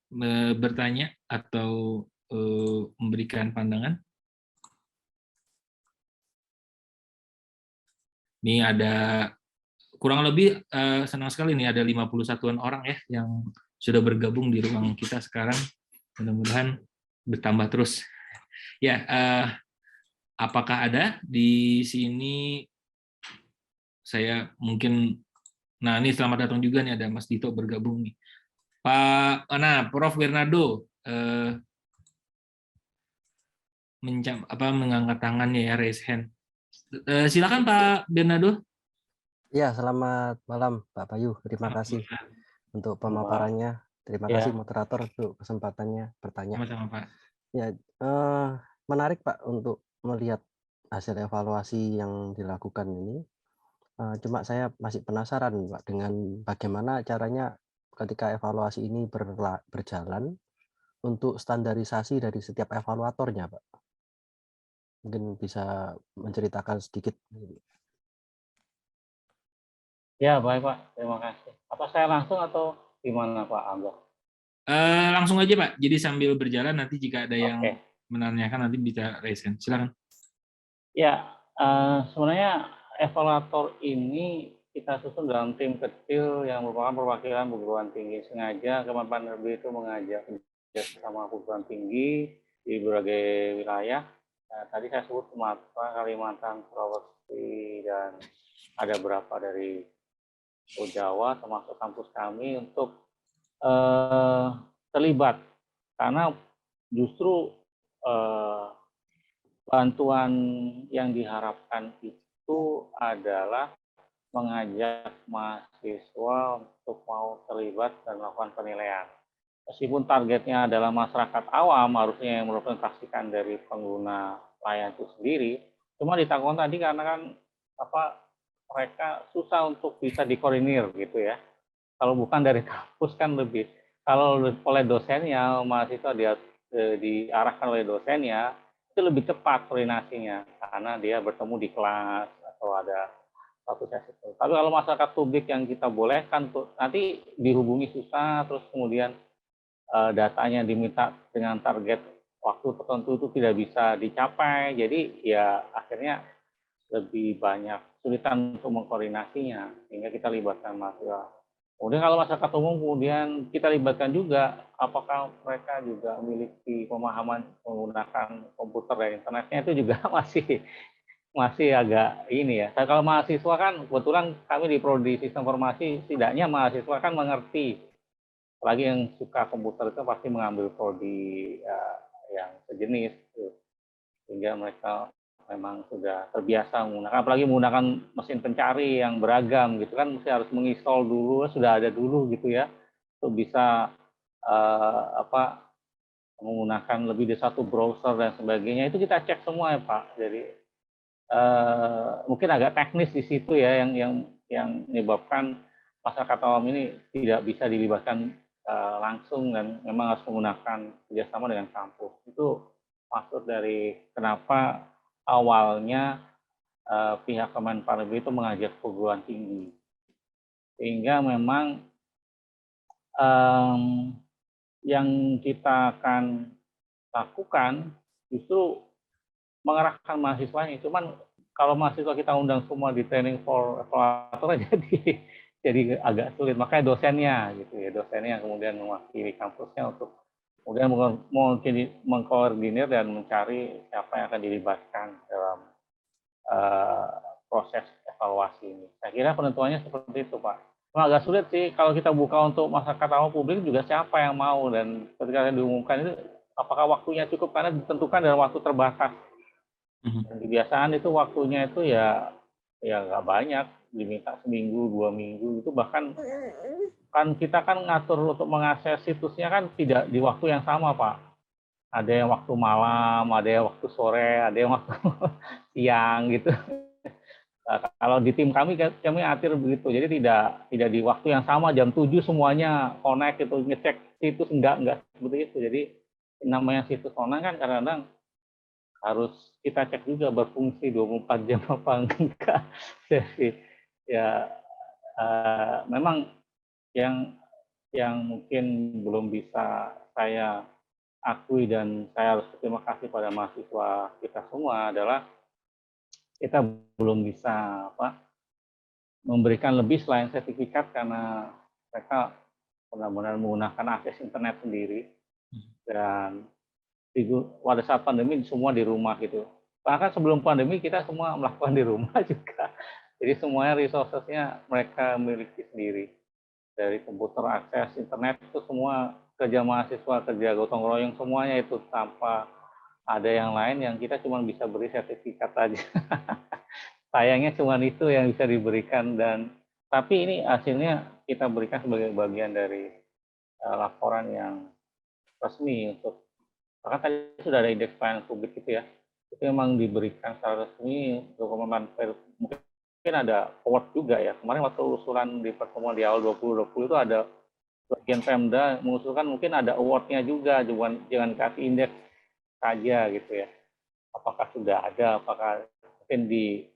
B: bertanya atau memberikan pandangan? Ini ada kurang lebih senang sekali nih, ada 51-an orang ya yang sudah bergabung di ruang kita sekarang. Mudah-mudahan bertambah terus. Ya, apakah ada di sini? Saya mungkin, nah ini selamat datang juga nih, ada Mas Dito bergabung nih. Prof. Bernardo mengangkat tangannya ya, raise hand. Silakan Pak Bernardo.
D: Ya, selamat malam Pak Bayu. Terima kasih untuk pemaparannya. Terima
C: Ya.
D: kasih moderator untuk kesempatannya bertanya.
B: Sama-sama Pak.
D: Ya, menarik Pak untuk melihat hasil evaluasi yang dilakukan ini. Cuma saya masih penasaran Pak dengan bagaimana caranya ketika evaluasi ini berjalan untuk standarisasi dari setiap evaluatornya Pak. Mungkin bisa menceritakan sedikit.
C: Ya, baik Pak. Terima kasih. Apa saya langsung atau gimana Pak Angga?
B: Langsung aja Pak. Jadi sambil berjalan nanti jika ada yang
C: Oke.
B: menanyakan nanti bisa raise hand. Silakan.
C: Ya, sebenarnya evaluator ini kita susun dalam tim kecil yang merupakan perwakilan perguruan tinggi. Sengaja Kemenpan RB itu mengajak kerjasama perguruan tinggi di berbagai wilayah. Nah, tadi saya sebut Sumatera, Kalimantan, Sulawesi, dan ada beberapa dari Pulau Jawa termasuk kampus kami untuk terlibat. Karena justru bantuan yang diharapkan itu adalah mengajak mahasiswa untuk mau terlibat dan melakukan penilaian. Meskipun targetnya adalah masyarakat awam, harusnya yang merepresentasikan dari pengguna layanan itu sendiri, cuma ditakutkan tadi karena kan mereka susah untuk bisa dikoordinir gitu ya. Kalau bukan dari kampus kan lebih, kalau oleh dosennya, mahasiswa diarahkan oleh dosennya, itu lebih cepat koordinasinya karena dia bertemu di kelas atau ada satu sesi. Tapi kalau masyarakat publik yang kita bolehkan tuh nanti dihubungi susah, terus kemudian datanya diminta dengan target waktu tertentu itu tidak bisa dicapai, jadi ya akhirnya lebih banyak kesulitan untuk mengkoordinasinya sehingga kita libatkan mahasiswa. Kemudian kalau masyarakat umum kemudian kita libatkan juga, apakah mereka juga memiliki pemahaman menggunakan komputer dan internetnya itu juga masih agak ini ya. Kalau mahasiswa kan kebetulan kami di Prodi Sistem Informasi, setidaknya mahasiswa kan mengerti. Apalagi yang suka komputer itu pasti mengambil prodi yang sejenis, sehingga mereka memang sudah terbiasa menggunakan, apalagi menggunakan mesin pencari yang beragam gitu kan, mesti harus menginstall dulu, sudah ada dulu gitu ya, untuk bisa menggunakan lebih dari satu browser dan sebagainya. Itu kita cek semua ya Pak. Jadi mungkin agak teknis di situ ya yang menyebabkan masyarakat awam ini tidak bisa dilibatkan langsung dan memang harus menggunakan kerjasama dengan kampus. Itu maksud dari kenapa awalnya pihak Kemenpan RB itu mengajak perguruan tinggi, sehingga memang yang kita akan lakukan justru mengerahkan mahasiswanya. Cuman kalau mahasiswa kita undang semua di training for evaluator jadi agak sulit. Makanya dosennya gitu ya, dosennya yang kemudian mewakili kampusnya untuk kemudian mengkoordinir dan mencari siapa yang akan dilibatkan dalam proses evaluasi ini. Saya kira penentuannya seperti itu Pak. Cuma agak sulit sih kalau kita buka untuk masyarakat awam, publik juga siapa yang mau, dan ketika diumumkan itu apakah waktunya cukup karena ditentukan dalam waktu terbatas. Dan kebiasaan itu waktunya itu ya nggak banyak, diminta seminggu 2 minggu itu, bahkan kan kita kan ngatur untuk mengakses situsnya kan tidak di waktu yang sama Pak. Ada yang waktu malam, ada yang waktu sore, ada yang waktu siang gitu. Nah, kalau di tim kami atur begitu, jadi tidak di waktu yang sama jam 7 semuanya connect itu, ngecek situs, enggak seperti itu. Jadi namanya situs online kan kadang-kadang harus kita cek juga berfungsi 24 jam apa enggak. Jadi ya memang yang mungkin belum bisa saya akui dan saya harus berterima kasih pada mahasiswa kita semua adalah kita belum bisa memberikan lebih selain sertifikat karena mereka benar-benar menggunakan akses internet sendiri, dan pada saat pandemi semua di rumah gitu. Bahkan sebelum pandemi kita semua melakukan di rumah juga. Jadi semuanya resources-nya mereka miliki sendiri. Dari komputer, akses internet itu semua kerja mahasiswa, kerja gotong royong, semuanya itu tanpa ada yang lain, yang kita cuma bisa beri sertifikat aja. Sayangnya cuma itu yang bisa diberikan, dan tapi ini hasilnya kita berikan sebagai bagian dari laporan yang resmi untuk, bahkan tadi sudah ada indeks pelayanan publik itu ya, itu memang diberikan secara resmi untuk mungkin ada award juga ya. Kemarin waktu usulan di pertemuan di awal 2020 itu ada bagian Pemda mengusulkan mungkin ada award-nya juga, jangan kasih indeks saja gitu ya. Apakah sudah ada, apakah mungkin di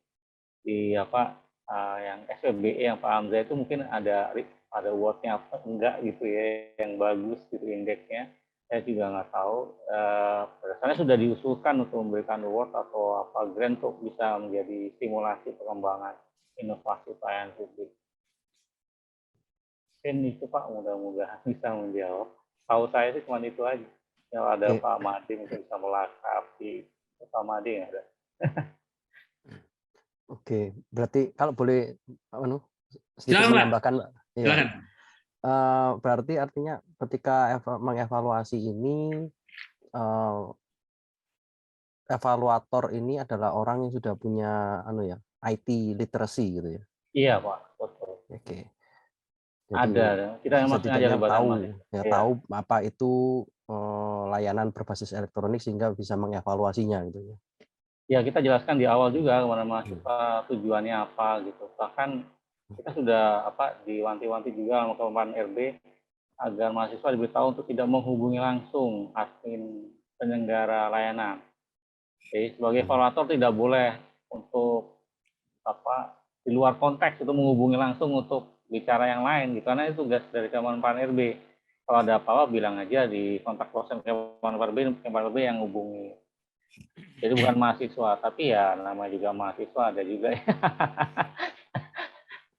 C: yang SPBE yang Pak Hamzah itu mungkin ada award-nya apa enggak gitu ya, yang bagus gitu indeksnya. Saya juga nggak tahu. Berdasarnya sudah diusulkan untuk memberikan award atau grant untuk bisa menjadi stimulasi pengembangan inovasi pelayanan publik. Mungkin itu Pak, mudah-mudahan bisa menjawab. Tahu saya sih cuma itu aja. Kalau ada Pak Made mungkin bisa melengkapi. Pak Made nggak ada.
D: Oke, berarti kalau boleh sedikit menambahkan, Pak.
B: Silakan.
D: Berarti artinya ketika mengevaluasi ini, evaluator ini adalah orang yang sudah punya IT literacy gitu ya?
C: Iya Pak, betul.
D: Oke. Jadi,
C: ada. Kita memang sengaja
D: tahu apa itu layanan berbasis elektronik sehingga bisa mengevaluasinya gitu ya.
C: Ya, kita jelaskan di awal juga kepada mahasiswa tujuannya apa gitu. Bahkan kita sudah diwanti-wanti juga sama Kemenpan RB agar mahasiswa diberitahu untuk tidak menghubungi langsung admin penyelenggara layanan. Jadi sebagai evaluator tidak boleh untuk di luar konteks itu menghubungi langsung untuk bicara yang lain gitu. Karena itu tugas dari Kemenpan RB. Kalau ada apa-apa bilang aja di kontak person Kemenpan RB yang hubungi. Jadi bukan mahasiswa, tapi ya namanya juga mahasiswa, ada juga ya.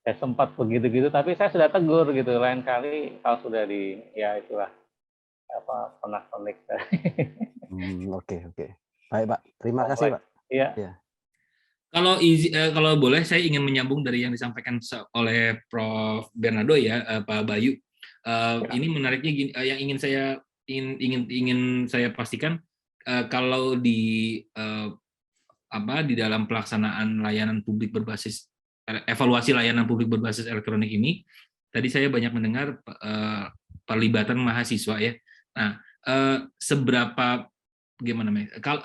C: Saya sempat begitu-gitu, tapi saya sudah tegur gitu. Lain kali kalau sudah itulah pernah connect.
D: Oke. Baik Pak, terima kasih Pak.
C: Iya.
D: Ya.
B: Kalau boleh saya ingin menyambung dari yang disampaikan oleh Prof. Bernardo ya, Pak Bayu. Ini menariknya gini, yang ingin saya pastikan. Kalau di dalam pelaksanaan layanan publik berbasis evaluasi layanan publik berbasis elektronik ini, tadi saya banyak mendengar perlibatan mahasiswa ya. Nah, seberapa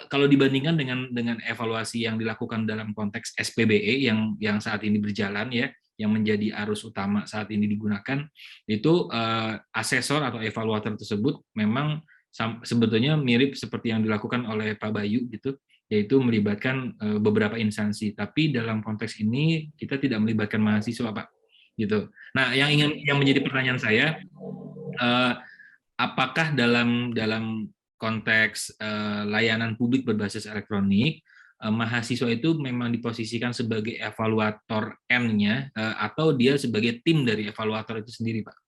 B: kalau dibandingkan dengan evaluasi yang dilakukan dalam konteks SPBE yang saat ini berjalan ya, yang menjadi arus utama saat ini digunakan, itu asesor atau evaluator tersebut memang sebetulnya mirip seperti yang dilakukan oleh Pak Bayu gitu, yaitu melibatkan beberapa instansi. Tapi dalam konteks ini kita tidak melibatkan mahasiswa, Pak. Gitu. Nah, yang menjadi pertanyaan saya, apakah dalam konteks layanan publik berbasis elektronik, mahasiswa itu memang diposisikan sebagai evaluator N-nya atau dia sebagai tim dari evaluator itu sendiri, Pak?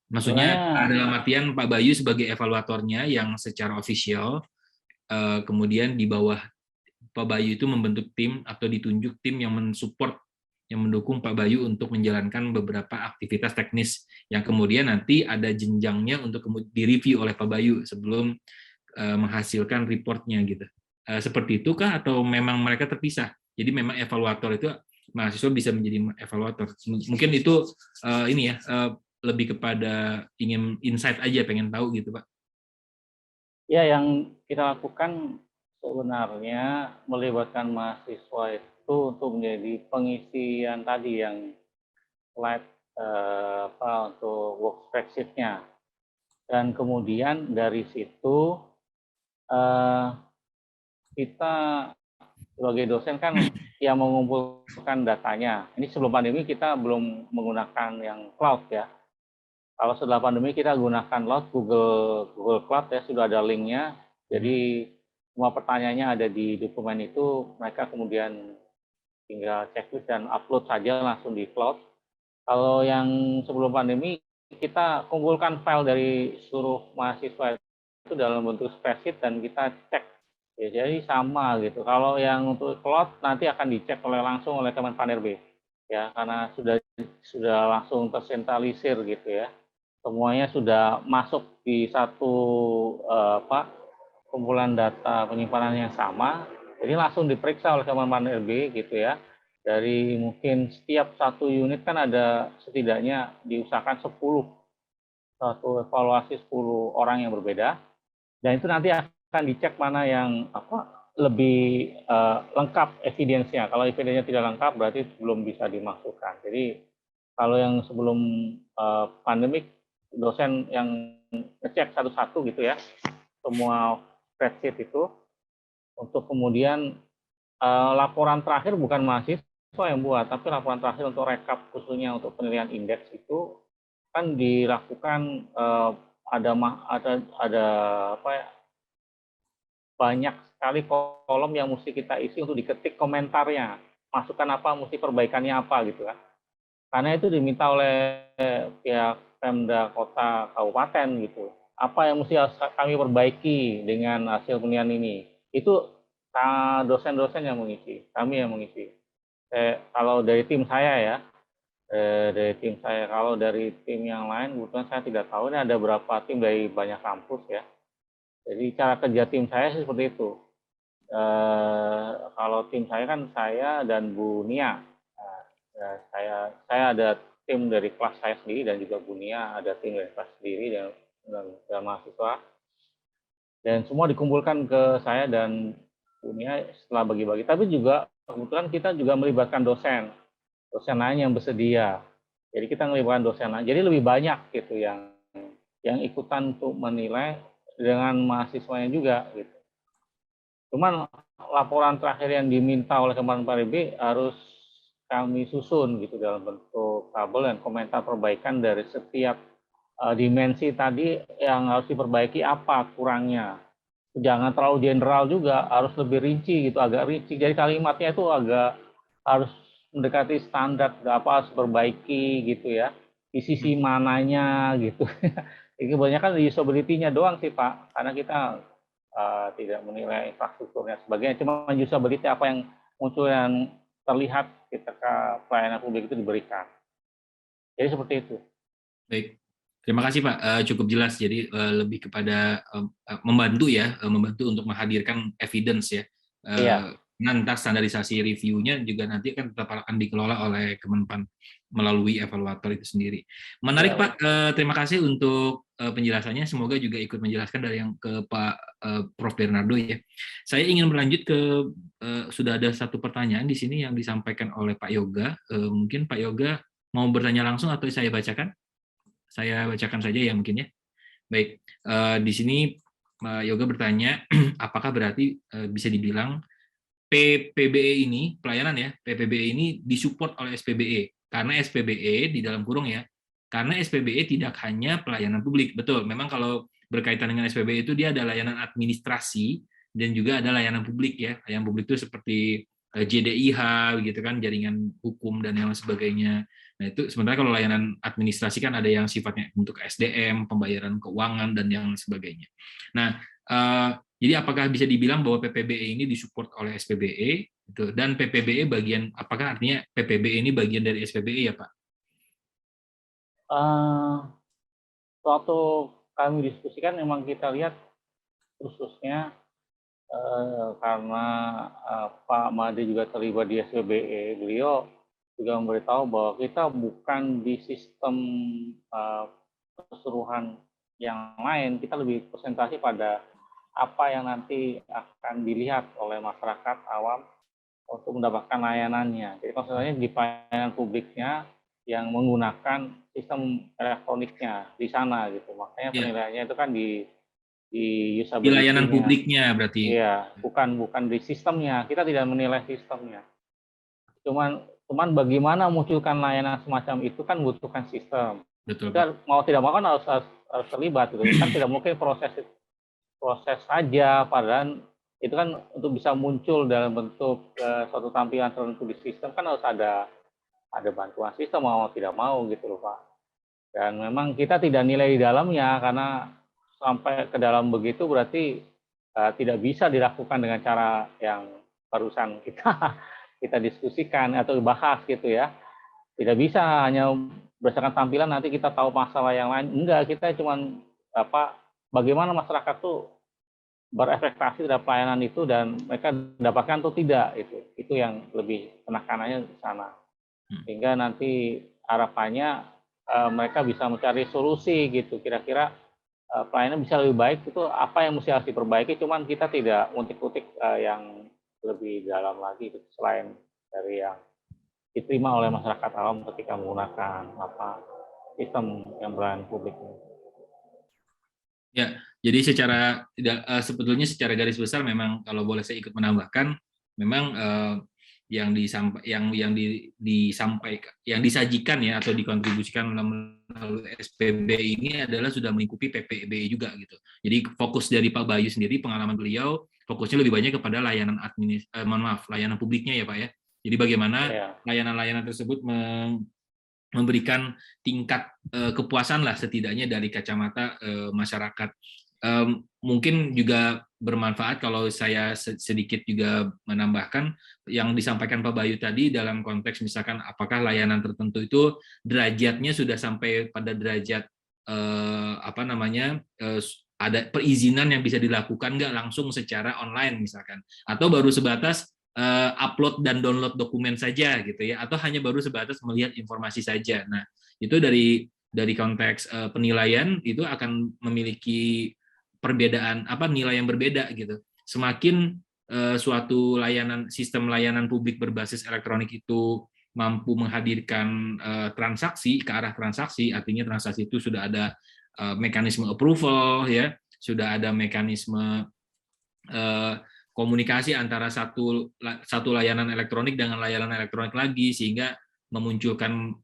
B: Maksudnya dalam artian Pak Bayu sebagai evaluatornya yang secara official, kemudian di bawah Pak Bayu itu membentuk tim atau ditunjuk tim yang mensupport, yang mendukung Pak Bayu untuk menjalankan beberapa aktivitas teknis yang kemudian nanti ada jenjangnya untuk direview oleh Pak Bayu sebelum menghasilkan reportnya gitu. Seperti itukah atau memang mereka terpisah? Jadi memang evaluator itu mahasiswa bisa menjadi evaluator. Mungkin itu lebih kepada ingin insight aja, pengen tahu gitu Pak.
C: Ya, yang kita lakukan sebenarnya melibatkan mahasiswa itu untuk menjadi pengisian tadi yang slide untuk work spreadsheet-nya. Dan kemudian dari situ kita sebagai dosen kan yang mengumpulkan datanya. Ini sebelum pandemi kita belum menggunakan yang cloud ya. Kalau setelah pandemi kita gunakan Google Cloud ya, sudah ada linknya. Jadi semua pertanyaannya ada di dokumen itu, mereka kemudian tinggal checklist dan upload saja langsung di cloud. Kalau yang sebelum pandemi kita kumpulkan file dari seluruh mahasiswa itu dalam bentuk spreadsheet dan kita cek. Ya, jadi sama gitu. Kalau yang untuk cloud nanti akan dicek langsung oleh Kemenpan RB. Ya, karena sudah langsung tersentralisir gitu ya. Semuanya sudah masuk di satu kumpulan data penyimpanan yang sama, jadi langsung diperiksa oleh Kemenpan RB gitu ya. Dari mungkin setiap satu unit kan ada setidaknya diusahakan 10 satu evaluasi 10 orang yang berbeda, dan itu nanti akan dicek mana yang lebih lengkap evidensinya. Kalau evidensinya tidak lengkap berarti belum bisa dimasukkan. Jadi kalau yang sebelum pandemik, dosen yang ngecek satu-satu gitu ya, semua spreadsheet itu, untuk kemudian laporan terakhir bukan mahasiswa yang buat, tapi laporan terakhir untuk rekap khususnya untuk penilaian indeks itu kan dilakukan ada apa ya, banyak sekali kolom yang mesti kita isi untuk diketik komentarnya, masukan apa, mesti perbaikannya apa gitu kan. Karena itu diminta oleh pihak Pemda Kota Kabupaten gitu. Apa yang mesti kami perbaiki dengan hasil penilaian ini? Itu dosen-dosen yang mengisi, kami yang mengisi. Kalau dari tim saya ya, dari tim saya. Kalau dari tim yang lain, kebetulan saya tidak tahu. Ini ada berapa tim dari banyak kampus ya. Jadi cara kerja tim saya sih seperti itu. Kalau tim saya kan saya dan Bu Nia. Saya ada tim dari kelas saya sendiri dan juga Bu Nia ada tim dari kelas sendiri dan mahasiswa. Dan semua dikumpulkan ke saya dan Bu Nia setelah bagi-bagi. Tapi juga kebetulan kita juga melibatkan dosen lain yang bersedia. Jadi kita melibatkan dosen lain. Jadi lebih banyak gitu yang ikutan untuk menilai dengan mahasiswanya juga gitu. Cuman laporan terakhir yang diminta oleh kemarin Pak Ribi harus kami susun gitu dalam bentuk tabel dan komentar perbaikan dari setiap dimensi tadi yang harus diperbaiki apa kurangnya. Jangan terlalu general juga, harus lebih rinci gitu, agak rinci. Jadi kalimatnya itu agak harus mendekati standar, apa harus perbaiki gitu ya. Di sisi mananya gitu. Ini kebanyakan di usability-nya doang sih Pak, karena kita tidak menilai infrastrukturnya sebagainya, cuma usability apa yang muncul dan terlihat ketika pelayanan publik itu diberikan. Jadi seperti itu.
B: Baik, terima kasih Pak. Cukup jelas. Jadi lebih kepada membantu ya, membantu untuk menghadirkan evidence ya.
C: Iya.
B: Nanti standarisasi reviewnya juga nanti kan tetap akan dikelola oleh Kemenpan melalui evaluator itu sendiri. Menarik Pak. Terima kasih untuk penjelasannya. Semoga juga ikut menjelaskan dari yang ke Pak Prof. Bernardo ya. Saya ingin berlanjut ke sudah ada satu pertanyaan di sini yang disampaikan oleh Pak Yoga. Mungkin Pak Yoga mau bertanya langsung atau saya bacakan? Saya bacakan saja ya mungkin ya. Baik, di sini Yoga bertanya, apakah berarti bisa dibilang PPBE ini, pelayanan ya, PPBE ini disupport oleh SPBE, karena SPBE di dalam kurung ya, karena SPBE tidak hanya pelayanan publik, betul, memang kalau berkaitan dengan SPBE itu dia ada layanan administrasi, dan juga ada layanan publik ya, layanan publik itu seperti JDIH, gitu kan, jaringan hukum dan yang sebagainya. Nah itu sementara kalau layanan administrasi kan ada yang sifatnya untuk SDM, pembayaran keuangan, dan yang sebagainya. Nah, jadi apakah bisa dibilang bahwa PPBE ini disupport oleh SPBE gitu, dan PPBE bagian, apakah artinya PPBE ini bagian dari SPBE ya Pak?
C: Waktu kami diskusikan memang kita lihat khususnya karena Pak Made juga terlibat di SPBE, beliau juga memberitahu bahwa kita bukan di sistem keseluruhan yang lain, kita lebih konsentrasi pada apa yang nanti akan dilihat oleh masyarakat awam untuk mendapatkan layanannya. Jadi konsentrasinya di pelayanan publiknya yang menggunakan sistem elektroniknya di sana gitu. Makanya penilaiannya itu kan di usability-nya.
B: Di layanan publiknya berarti.
C: Iya, bukan di sistemnya. Kita tidak menilai sistemnya. Cuman bagaimana munculkan layanan semacam itu kan butuhkan sistem.
B: Betul.
C: Kita mau tidak mau kan harus terlibat gitu. Kan tidak mungkin proses saja, padahal itu kan untuk bisa muncul dalam bentuk suatu tampilan tertentu di sistem kan harus ada bantuan sistem mau tidak mau gitu loh Pak. Dan memang kita tidak nilai di dalamnya karena sampai ke dalam begitu berarti tidak bisa dilakukan dengan cara yang barusan kita diskusikan atau bahas gitu ya. Tidak bisa hanya berdasarkan tampilan nanti kita tahu masalah yang lain. Enggak, kita cuman bagaimana masyarakat tuh berekspektasi terhadap pelayanan itu dan mereka dapatkan atau tidak, itu yang lebih penekanannya di sana. Sehingga nanti harapannya mereka bisa mencari solusi gitu. Kira-kira pelayanan bisa lebih baik itu apa yang mesti harus diperbaiki. Cuman kita tidak utik-utik yang lebih dalam lagi gitu, selain dari yang diterima oleh masyarakat awam ketika menggunakan sistem yang pelayanan publik ini.
B: Ya, jadi sebetulnya secara garis besar memang kalau boleh saya ikut menambahkan, memang yang disajikan ya atau dikontribusikan melalui SPB ini adalah sudah mengikuti PPB juga gitu. Jadi fokus dari Pak Bayu sendiri, pengalaman beliau fokusnya lebih banyak kepada layanan layanan publiknya ya Pak ya. Jadi bagaimana layanan-layanan tersebut memberikan tingkat kepuasan lah setidaknya dari kacamata masyarakat. Mungkin juga bermanfaat kalau saya sedikit juga menambahkan yang disampaikan Pak Bayu tadi dalam konteks misalkan apakah layanan tertentu itu derajatnya sudah sampai pada derajat ada perizinan yang bisa dilakukan nggak langsung secara online misalkan, atau baru sebatas upload dan download dokumen saja gitu ya, atau hanya baru sebatas melihat informasi saja. Nah, itu dari konteks penilaian itu akan memiliki perbedaan nilai yang berbeda gitu. Semakin suatu sistem layanan publik berbasis elektronik itu mampu menghadirkan transaksi ke arah transaksi, artinya transaksi itu sudah ada mekanisme approval ya, sudah ada mekanisme komunikasi antara satu layanan elektronik dengan layanan elektronik lagi, sehingga memunculkan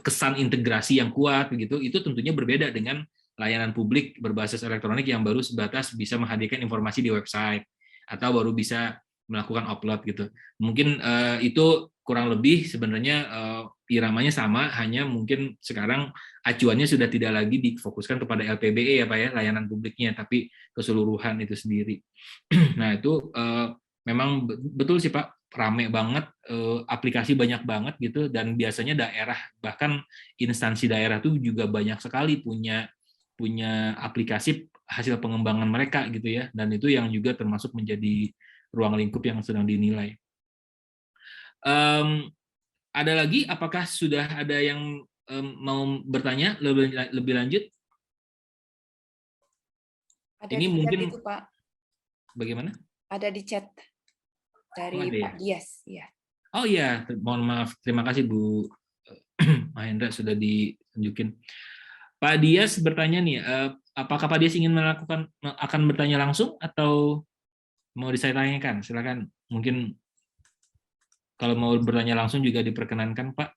B: kesan integrasi yang kuat begitu. Itu tentunya berbeda dengan layanan publik berbasis elektronik yang baru sebatas bisa menghadirkan informasi di website atau baru bisa melakukan upload gitu. Mungkin itu kurang lebih sebenarnya iramanya sama, hanya mungkin sekarang acuannya sudah tidak lagi difokuskan kepada LPBE ya Pak ya, layanan publiknya, tapi keseluruhan itu sendiri. Nah itu memang betul sih Pak, rame banget, aplikasi banyak banget gitu, dan biasanya daerah, bahkan instansi daerah tuh juga banyak sekali punya aplikasi hasil pengembangan mereka gitu ya, dan itu yang juga termasuk menjadi ruang lingkup yang sedang dinilai. Ada lagi, apakah sudah ada yang mau bertanya lebih lanjut?
E: Ada
B: ini
E: di
B: mungkin
E: chat itu, Pak.
B: Bagaimana?
E: Ada di chat dari Pak Dias. Ya.
B: Oh iya, mohon maaf. Terima kasih Bu Mahendra sudah ditunjukin. Pak Dias bertanya nih, apakah Pak Dias ingin akan bertanya langsung atau mau saya tanyakan? Silakan. Mungkin kalau mau bertanya langsung juga diperkenankan, Pak.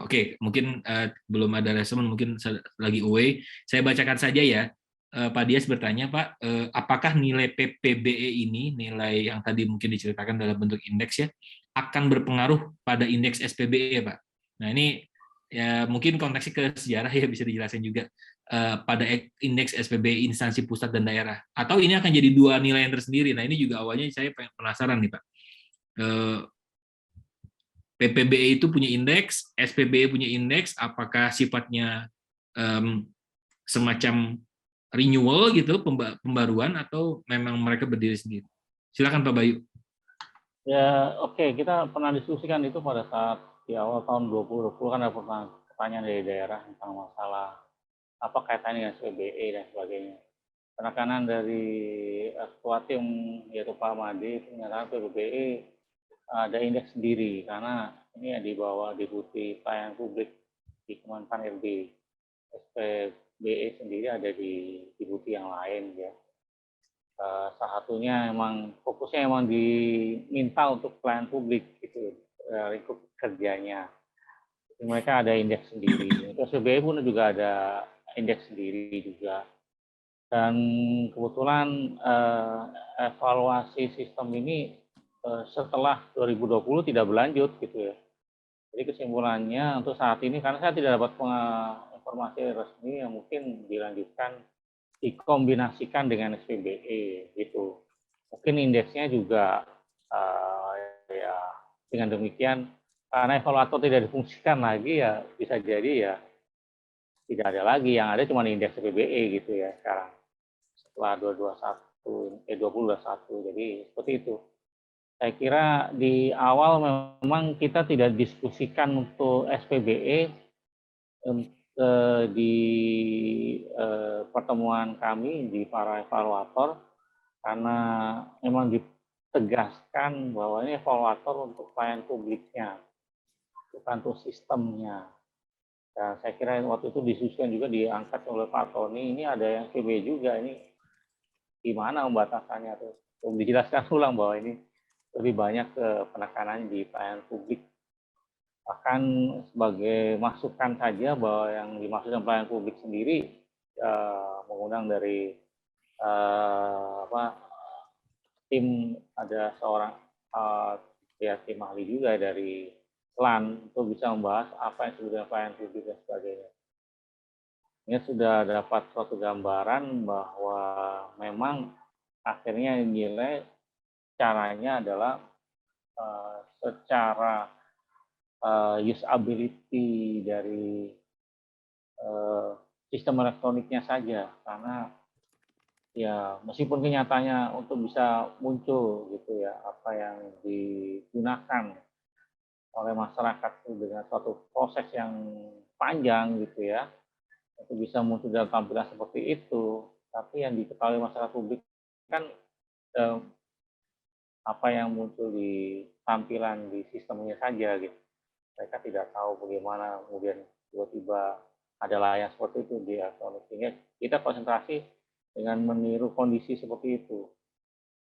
B: Oke, mungkin belum ada respon, mungkin lagi away. Saya bacakan saja ya. Pak Dias bertanya, Pak, apakah nilai PPBE ini, nilai yang tadi mungkin diceritakan dalam bentuk indeks ya, akan berpengaruh pada indeks SPBE, Pak? Nah ini ya mungkin konteksnya ke sejarah ya, bisa dijelasin juga pada indeks SPBE instansi pusat dan daerah. Atau ini akan jadi dua nilai yang tersendiri. Nah ini juga awalnya saya penasaran nih Pak. PPBE itu punya indeks, SPBE punya indeks, apakah sifatnya semacam renewal gitu, pembaruan, atau memang mereka berdiri sendiri? Silakan Pak Bayu.
C: Ya, oke, kita pernah diskusikan itu pada saat di awal tahun 2020 kan ada pertanyaan dari daerah tentang masalah apa kaitannya dengan SPBE dan sebagainya. Penekanan dari ketua tim yaitu Pak Made menyatakan PPBE ada indeks sendiri karena ini yang dibawa deputi pelayanan publik di Kemenpan RB. SPBE sendiri ada di deputi yang lain ya. Salah satunya emang fokusnya emang diminta untuk pelayanan publik gitu, lingkup kerjanya. Jadi mereka ada indeks sendiri. Untuk SPBE pun juga ada indeks sendiri juga. Dan kebetulan evaluasi sistem ini setelah 2020 tidak berlanjut gitu ya. Jadi kesimpulannya untuk saat ini, karena saya tidak dapat informasi resmi, yang mungkin dilanjutkan dikombinasikan dengan SPBE gitu. Mungkin indeksnya juga ya dengan demikian karena evaluator tidak difungsikan lagi ya bisa jadi ya tidak ada lagi, yang ada cuma indeks SPBE gitu ya sekarang setelah 2021, jadi seperti itu. saya kira di awal memang kita tidak diskusikan untuk SPBE di pertemuan kami di para evaluator, karena memang ditegaskan bahwa ini evaluator untuk pelayanan publiknya, bukan untuk sistemnya. Dan saya kira waktu itu diskusikan juga diangkat oleh Pak Tony, ini ada yang SPBE juga, ini gimana pembatasannya tuh. Dijelaskan ulang bahwa ini lebih banyak ke penekanan di pelayanan publik. Bahkan sebagai masukan saja bahwa yang dimaksudkan pelayanan publik sendiri mengundang dari tim, ada seorang tim ahli juga dari LAN untuk bisa membahas apa yang disebut dengan pelayanan publik dan sebagainya. Ini sudah dapat suatu gambaran bahwa memang akhirnya nilai caranya adalah secara usability dari sistem elektroniknya saja, karena ya meskipun kenyataannya untuk bisa muncul gitu ya apa yang digunakan oleh masyarakat itu dengan suatu proses yang panjang gitu ya untuk bisa muncul dalam tampilan seperti itu, tapi yang diketahui masyarakat publik kan apa yang muncul di tampilan di sistemnya saja gitu. Mereka tidak tahu bagaimana kemudian tiba-tiba ada layar seperti itu di elektronik. Sehingga kita konsentrasi dengan meniru kondisi seperti itu.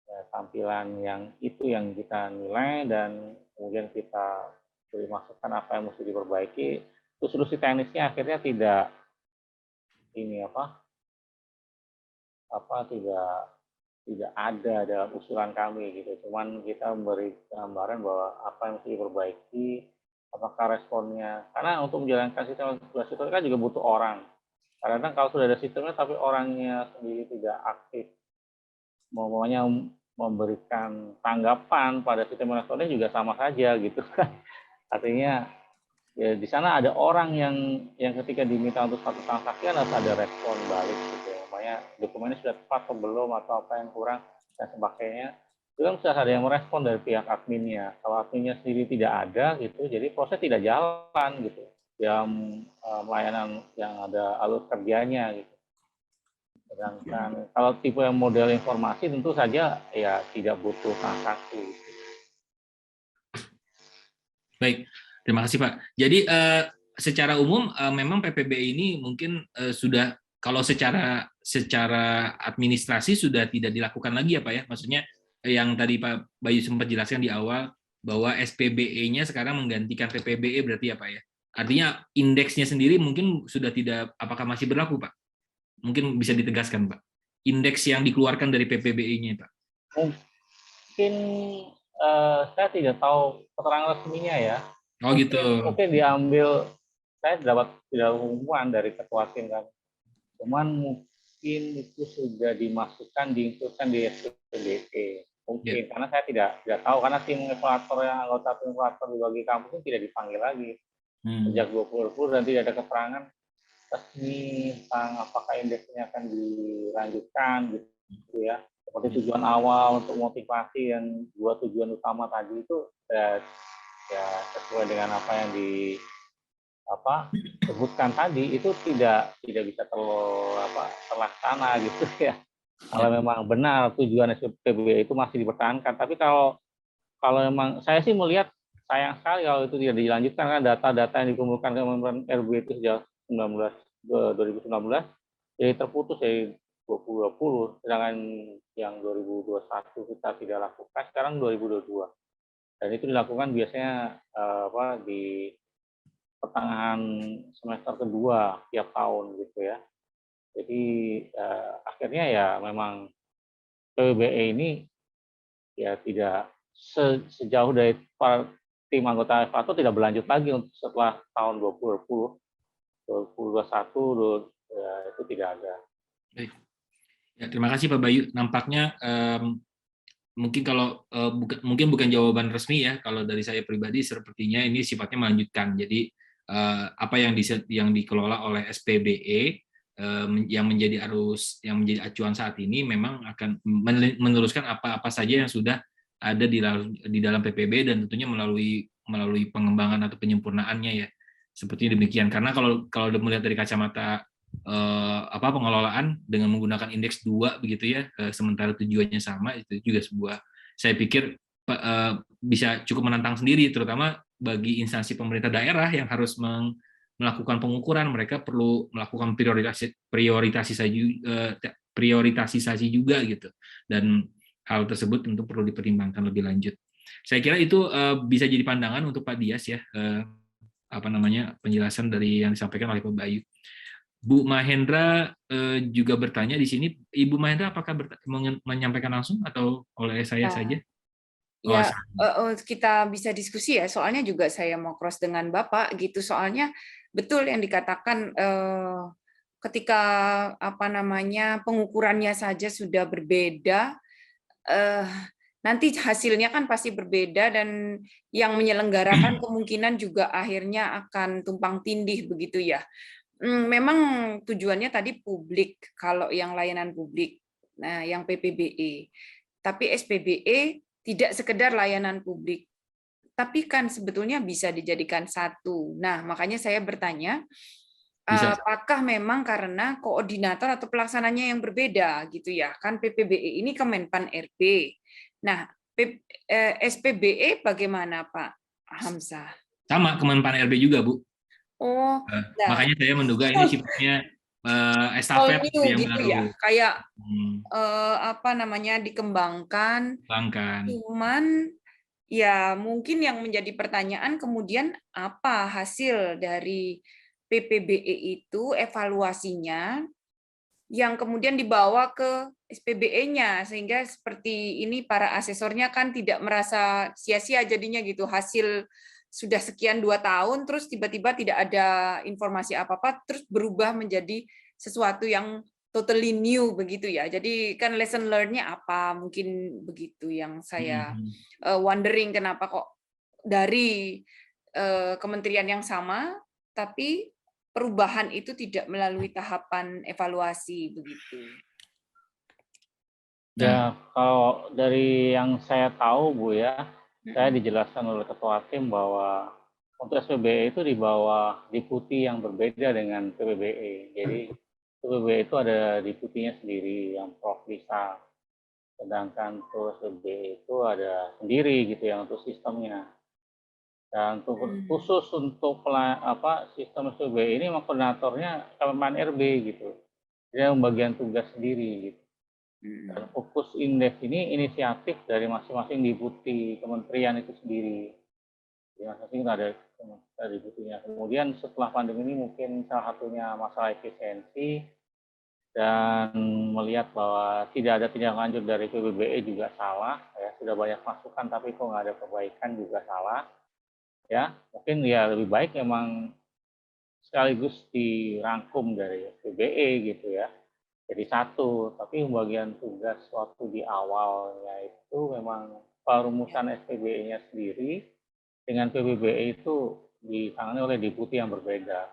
C: Ya, tampilan yang itu yang kita nilai dan kemudian kita beri masukan apa yang mesti diperbaiki. Terus solusi teknisnya akhirnya tidak tidak ada dalam usulan kami gitu. Cuman kita memberi gambaran bahwa apa yang mesti diperbaiki, apakah responnya. Karena untuk menjalankan sistem itu kan juga butuh orang. Kadang-kadang kalau sudah ada sistemnya tapi orangnya sendiri tidak aktif, maunya memberikan tanggapan pada sistem elektronik juga sama saja gitu kan. Artinya ya di sana ada orang yang ketika diminta untuk satu transaksi harus ada respon balik gitu ya. Makanya dokumennya sudah tepat atau belum atau apa yang kurang dan sebagainya. Itu kan sudah ada yang merespon dari pihak adminnya. Kalau adminnya sendiri tidak ada gitu, jadi proses tidak jalan gitu. Yang melayanan yang ada alur kerjanya gitu. Sedangkan kalau tipe yang model informasi tentu saja ya tidak butuh transaksi. Gitu.
B: Baik. Terima kasih Pak. Jadi secara umum memang PPBE ini mungkin sudah kalau secara administrasi sudah tidak dilakukan lagi ya Pak ya. Maksudnya yang tadi Pak Bayu sempat jelaskan di awal bahwa SPBE-nya sekarang menggantikan PPBE berarti ya Pak ya. Artinya indeksnya sendiri mungkin sudah tidak, apakah masih berlaku Pak? Mungkin bisa ditegaskan Pak. Indeks yang dikeluarkan dari PPBE-nya Pak.
C: Mungkin saya tidak tahu keterangan resminya ya.
B: Oh gitu.
C: Mungkin diambil, saya dapat pengumuman dari ketua tim kan. Cuman mungkin itu sudah dimasukkan, diinstruksikan di SPBE. Mungkin karena saya tidak tahu karena tim evaluator yang anggota tim evaluator di bagi kampus tidak dipanggil lagi sejak 2020 dan tidak ada keterangan resmi tentang apakah indeksnya akan dilanjutkan gitu ya. Seperti tujuan awal untuk motivasi yang dua tujuan utama tadi itu ya sesuai dengan apa yang disebutkan tadi itu tidak bisa terlaksana gitu ya. Kalau memang benar tujuan SPBE itu masih dipertahankan, tapi kalau memang saya sih melihat sayang sekali kalau itu tidak dilanjutkan karena data-data yang dikumpulkan Kementerian RB itu sejak 2019 jadi terputus dari 2020, sedangkan yang 2021 kita tidak lakukan, sekarang 2022. Dan itu dilakukan biasanya di pertengahan semester kedua tiap tahun gitu ya. Jadi akhirnya ya memang PPBE ini ya tidak sejauh dari tim anggota evaluator tidak berlanjut lagi untuk setelah tahun 2020, 2021 ya, itu tidak ada.
B: Baik. Ya, terima kasih Pak Bayu. Nampaknya mungkin kalau mungkin bukan jawaban resmi ya, kalau dari saya pribadi sepertinya ini sifatnya melanjutkan. Jadi apa yang dikelola oleh SPBE yang menjadi acuan saat ini memang akan meneruskan apa saja yang sudah ada di dalam PPB dan tentunya melalui pengembangan atau penyempurnaannya ya. Seperti demikian. Karena kalau melihat dari kacamata pengelolaan dengan menggunakan indeks 2 begitu ya, sementara tujuannya sama, itu juga saya pikir bisa cukup menantang sendiri, terutama bagi instansi pemerintah daerah yang harus melakukan pengukuran. Mereka perlu melakukan prioritasisasi juga gitu, dan hal tersebut tentu perlu dipertimbangkan lebih lanjut. Saya kira itu bisa jadi pandangan untuk Pak Dias ya, penjelasan dari yang disampaikan oleh Pak Bayu. Bu Mahendra juga bertanya di sini. Ibu Mahendra apakah menyampaikan langsung atau oleh saya saja?
E: Ya, kita bisa diskusi ya. Soalnya juga saya mau cross dengan Bapak gitu. Soalnya betul yang dikatakan ketika pengukurannya saja sudah berbeda, nanti hasilnya kan pasti berbeda dan yang menyelenggarakan kemungkinan juga akhirnya akan tumpang tindih begitu ya. Memang tujuannya tadi publik kalau yang layanan publik, nah yang PPBE. Tapi SPBE tidak sekedar layanan publik, tapi kan sebetulnya bisa dijadikan satu. Nah, makanya saya bertanya, apakah memang karena koordinator atau pelaksananya yang berbeda gitu ya? Kan PPBE ini Kemenpan RB. Nah, SPBE bagaimana Pak Hamzah?
B: Sama Kemenpan RB juga, Bu.
E: Oh,
B: makanya saya menduga ini sifatnya estafet yang
E: gitu
B: baru.
E: Ya, kayak dikembangkan. Cuman ya mungkin yang menjadi pertanyaan kemudian apa hasil dari PPBE itu, evaluasinya yang kemudian dibawa ke SPBE-nya, sehingga seperti ini para asesornya kan tidak merasa sia-sia jadinya gitu, hasil sudah sekian 2 tahun terus tiba-tiba tidak ada informasi apa-apa terus berubah menjadi sesuatu yang totally new begitu ya. Jadi kan lesson learn-nya apa, mungkin begitu yang saya wondering, kenapa kok dari kementerian yang sama tapi perubahan itu tidak melalui tahapan evaluasi begitu.
C: Ya, kalau dari yang saya tahu Bu ya, saya dijelaskan oleh ketua tim bahwa untuk SPBE itu di bawah deputi yang berbeda dengan PPBE. Jadi PPBE itu ada deputinya sendiri yang Prof. Lisa. Sedangkan untuk SPBE itu ada sendiri gitu ya untuk sistemnya. Dan khusus untuk sistem SPBE ini memang koordinatornya Kemenpan RB gitu. Dia membagian tugas sendiri gitu. Dan fokus indeks ini inisiatif dari masing-masing deputi kementerian itu sendiri. Jadi masing-masing ada deputinya. Kemudian setelah pandemi ini mungkin salah satunya masalah efisiensi dan melihat bahwa tidak ada tindak lanjut dari PPBE juga salah. Ya, sudah banyak masukan tapi kok nggak ada perbaikan juga salah. Ya, mungkin ya lebih baik memang sekaligus dirangkum dari PBE gitu ya. Jadi satu, tapi pembagian tugas waktu di awalnya itu memang perumusan SPBE-nya sendiri dengan PPBE itu ditangani oleh deputi yang berbeda.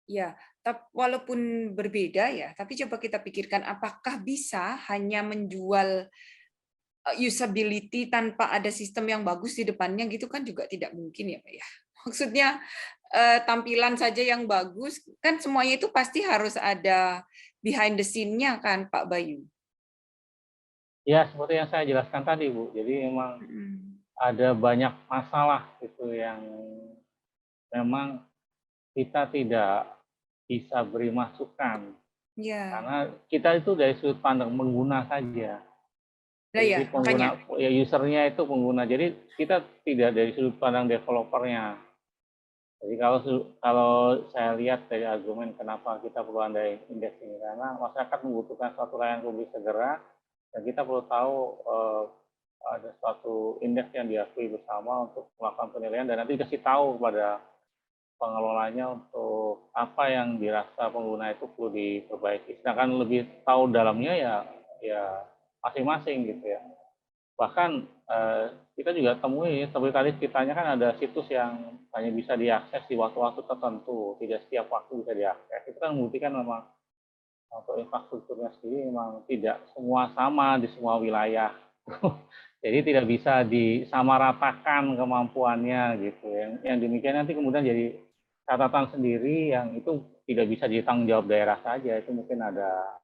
E: Ya, walaupun berbeda ya, tapi coba kita pikirkan apakah bisa hanya menjual usability tanpa ada sistem yang bagus di depannya gitu kan juga tidak mungkin ya Pak ya. Maksudnya tampilan saja yang bagus kan semuanya itu pasti harus ada behind the scene-nya kan Pak Bayu.
C: Ya seperti yang saya jelaskan tadi Bu. Jadi memang ada banyak masalah gitu yang memang kita tidak bisa beri masukan. Karena kita itu dari sudut pandang pengguna saja. Jadi pengguna, ya usernya itu pengguna. Jadi kita tidak dari sudut pandang developernya. Jadi kalau saya lihat dari argumen kenapa kita perlu ada indeks ini, karena masyarakat membutuhkan suatu layanan publik segera, dan kita perlu tahu ada suatu indeks yang diakui bersama untuk melakukan penilaian dan nanti dikasih tahu kepada pengelolanya untuk apa yang dirasa pengguna itu perlu diperbaiki. Sedangkan lebih tahu dalamnya ya masing-masing gitu ya. Bahkan kita juga temui seperti tadi ceritanya kan ada situs yang hanya bisa diakses di waktu-waktu tertentu, tidak setiap waktu bisa diakses. Itu kan membuktikan memang untuk infrastrukturnya sendiri memang tidak semua sama di semua wilayah. Jadi tidak bisa disamaratakan kemampuannya gitu. Yang demikian nanti kemudian jadi catatan sendiri yang itu tidak bisa ditanggung jawab daerah saja. Itu mungkin ada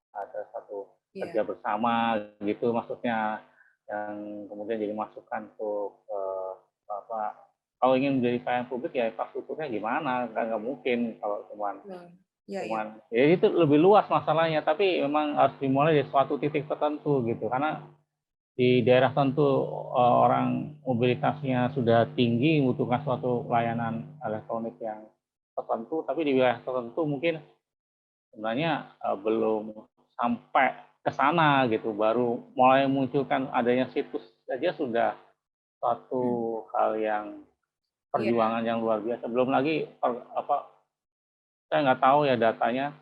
C: satu kerja bersama gitu maksudnya, yang kemudian jadi masukan untuk apa, kalau ingin menjadi pelayanan publik ya infrastrukturnya gimana, nggak mungkin kalau cuman ya itu lebih luas masalahnya, tapi memang harus dimulai dari suatu titik tertentu gitu, karena di daerah tentu orang mobilitasnya sudah tinggi membutuhkan suatu layanan elektronik yang tertentu, tapi di wilayah tertentu mungkin sebenarnya belum sampai ke sana gitu, baru mulai munculkan adanya situs saja sudah suatu hal yang perjuangan yang luar biasa. Belum lagi saya nggak tahu ya datanya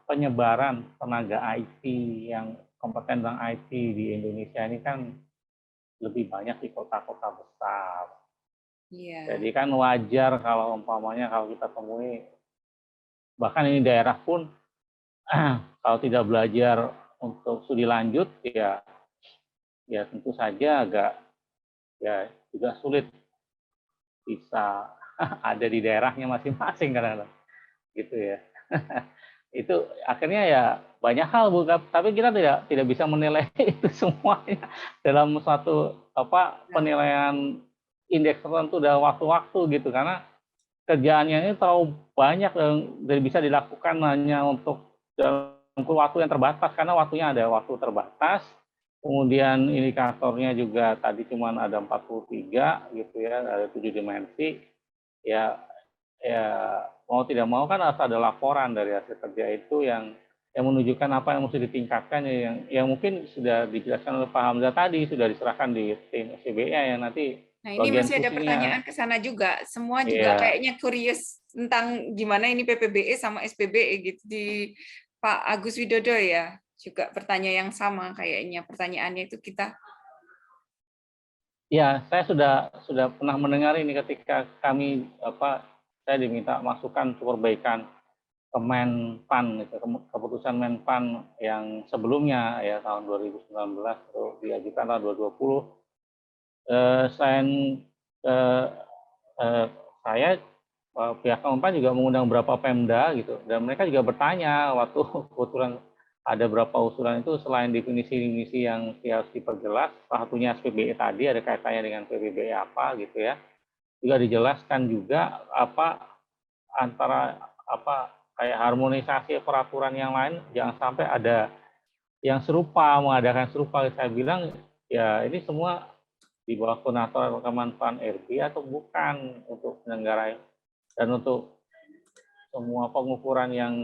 C: penyebaran tenaga IT yang kompeten tentang IT di Indonesia ini kan lebih banyak di kota-kota besar. Jadi kan wajar kalau umpamanya kalau kita temui, bahkan ini daerah pun kalau tidak belajar untuk studi lanjut ya tentu saja agak ya juga sulit bisa ada di daerahnya masing-masing kadang-kadang gitu ya. Itu akhirnya ya banyak hal bukan, tapi kita tidak bisa menilai itu semuanya dalam suatu penilaian indeks tertentu dalam waktu-waktu gitu, karena kerjaannya ini terlalu banyak dan bisa dilakukan hanya untuk dalam waktu yang terbatas, karena waktunya ada waktu terbatas, kemudian indikatornya juga tadi cuma ada 43 gitu ya, ada 7 dimensi ya mau tidak mau kan harus ada laporan dari hasil kerja itu yang menunjukkan apa yang mesti ditingkatkan, yang mungkin sudah dijelaskan oleh Pak Hamzah tadi, sudah diserahkan di tim SPBE yang nanti.
E: Nah, ini masih ada pertanyaan ke sana juga. Semua juga kayaknya curious tentang gimana ini PPBE sama SPBE gitu. Di Pak Agus Widodo ya, juga pertanyaan yang sama kayaknya. Pertanyaannya itu kita.
C: Ya, saya sudah pernah mendengar ini ketika kami saya diminta masukan untuk perbaikan ke Menpan, keputusan Menpan yang sebelumnya ya tahun 2019 atau diajukan tahun 2020. Selain saya, pihak Menpan juga mengundang beberapa Pemda gitu, dan mereka juga bertanya waktu kebetulan ada beberapa usulan itu, selain definisi-definisi yang harus diperjelas, salah satunya SPBE tadi ada kaitannya dengan PBBE apa gitu ya, juga dijelaskan juga antara kayak harmonisasi peraturan yang lain, jangan sampai ada yang serupa, mengadakan serupa. Saya bilang ya ini semua di bawah koordinator Kemenpan RB atau bukan untuk menenggarai, dan untuk semua pengukuran yang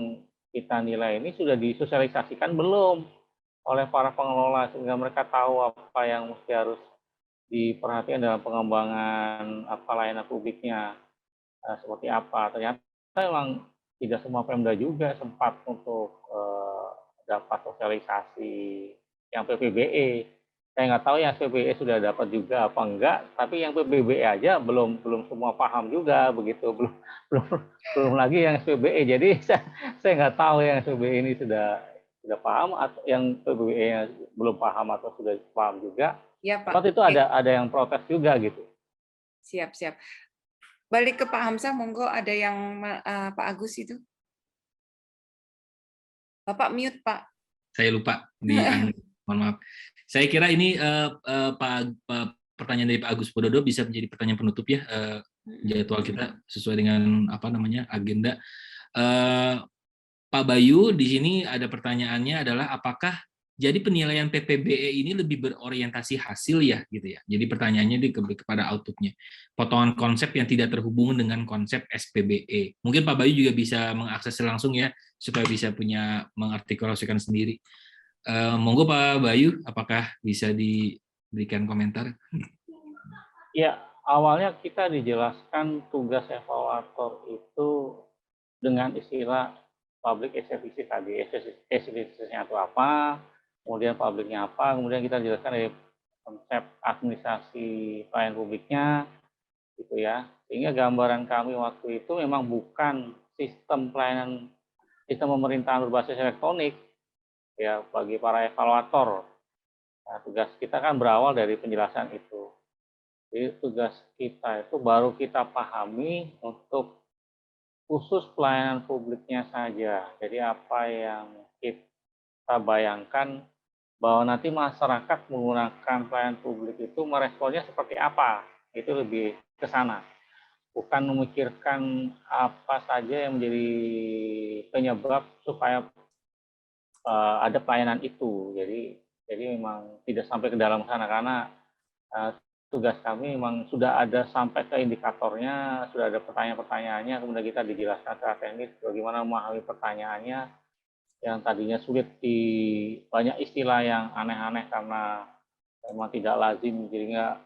C: kita nilai ini sudah disosialisasikan belum oleh para pengelola sehingga mereka tahu apa yang mesti harus diperhatikan dalam pengembangan layanan publiknya seperti apa. Ternyata memang tidak semua Pemda juga sempat untuk dapat sosialisasi yang PPBE. Saya nggak tahu yang SPBE sudah dapat juga apa enggak, tapi yang PPBE aja belum semua paham juga begitu, belum lagi yang SPBE. Jadi saya nggak tahu yang SPBE ini sudah paham atau yang PPBE belum paham atau sudah paham juga.
E: Ya, Pak.
C: Waktu itu ada yang protes juga gitu.
E: Siap. Balik ke Pak Hamzah, monggo, ada yang Pak Agus itu. Bapak mute, Pak.
B: Saya lupa mohon maaf. Saya kira ini pertanyaan dari Pak Agus Widodo bisa menjadi pertanyaan penutup ya. Jadwal kita sesuai dengan agenda. Pak Bayu di sini ada pertanyaannya adalah apakah jadi penilaian PPBE ini lebih berorientasi hasil ya gitu ya. Jadi pertanyaannya kepada outputnya. Potongan konsep yang tidak terhubung dengan konsep SPBE. Mungkin Pak Bayu juga bisa mengakses langsung ya supaya bisa mengartikulasikan sendiri. Monggo Pak Bayu, apakah bisa diberikan komentar?
C: Ya, awalnya kita dijelaskan tugas evaluator itu dengan istilah public efficiency tadi. Efisiensinya itu apa, kemudian publiknya apa, kemudian kita jelaskan dari konsep administrasi pelayanan publiknya, gitu ya. Sehingga gambaran kami waktu itu memang bukan sistem pemerintahan berbasis elektronik ya bagi para evaluator. Nah, tugas kita kan berawal dari penjelasan itu. Jadi tugas kita itu baru kita pahami untuk khusus pelayanan publiknya saja. Jadi apa yang kita bayangkan bahwa nanti masyarakat menggunakan pelayanan publik itu meresponnya seperti apa, itu lebih ke sana. Bukan memikirkan apa saja yang menjadi penyebab supaya ada pelayanan itu. Jadi memang tidak sampai ke dalam sana karena tugas kami memang sudah ada sampai ke indikatornya, sudah ada pertanyaan-pertanyaannya, kemudian kita dijelaskan secara teknis bagaimana memahami pertanyaannya yang tadinya sulit, di banyak istilah yang aneh-aneh karena memang tidak lazim, jadinya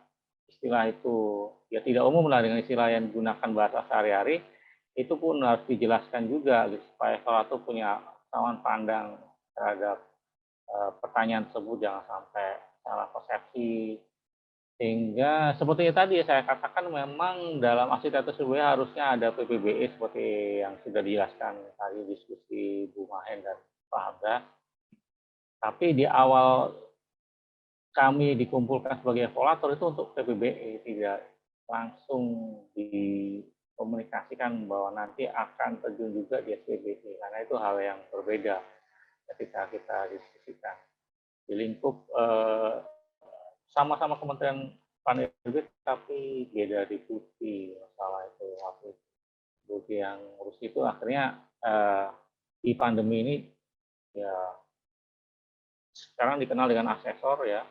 C: istilah itu ya tidak umum lah dengan istilah yang digunakan bahasa sehari-hari, itu pun harus dijelaskan juga gitu, supaya evaluator punya sawan pandang terhadap pertanyaan tersebut, jangan sampai salah persepsi. Sehingga seperti tadi saya katakan memang dalam arsitektur survei harusnya ada PPBE seperti yang sudah dijelaskan tadi diskusi Bu Mahen dan Pak Hamzah. Tapi di awal kami dikumpulkan sebagai evaluator itu untuk PPBE, tidak langsung dikomunikasikan bahwa nanti akan terjun juga di SPBE, karena itu hal yang berbeda ketika kita diskusikan. Di lingkup sama-sama Kementerian Panerbit tapi beda deputi, masalah itu waktu deputi yang ngurus itu akhirnya di pandemi ini ya sekarang dikenal dengan asesor ya.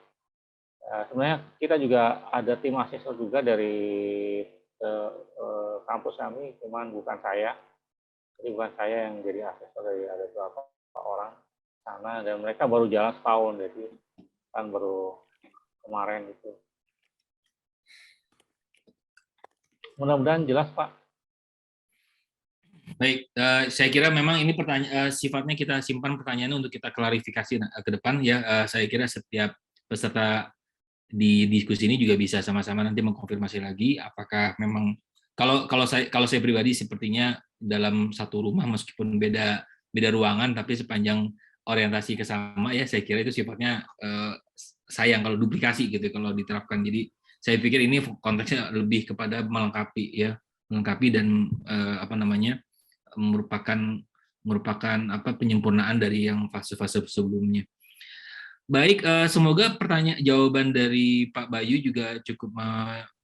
C: Sebenarnya kita juga ada tim asesor juga dari kampus kami, cuman bukan saya. Jadi bukan saya yang jadi asesor, dari ada beberapa orang sana dan mereka baru jalan setahun, jadi kan baru kemarin itu. Mudah-mudahan jelas, Pak.
B: Baik, saya kira memang ini sifatnya kita simpan pertanyaannya untuk kita klarifikasi ke depan ya. Saya kira setiap peserta di diskusi ini juga bisa sama-sama nanti mengkonfirmasi lagi apakah memang kalau saya pribadi sepertinya dalam satu rumah meskipun beda ruangan tapi sepanjang orientasi ke sama ya, saya kira itu sifatnya sayang kalau duplikasi gitu kalau diterapkan. Jadi saya pikir ini konteksnya lebih kepada melengkapi dan merupakan penyempurnaan dari yang fase-fase sebelumnya. Baik, semoga jawaban dari Pak Bayu juga cukup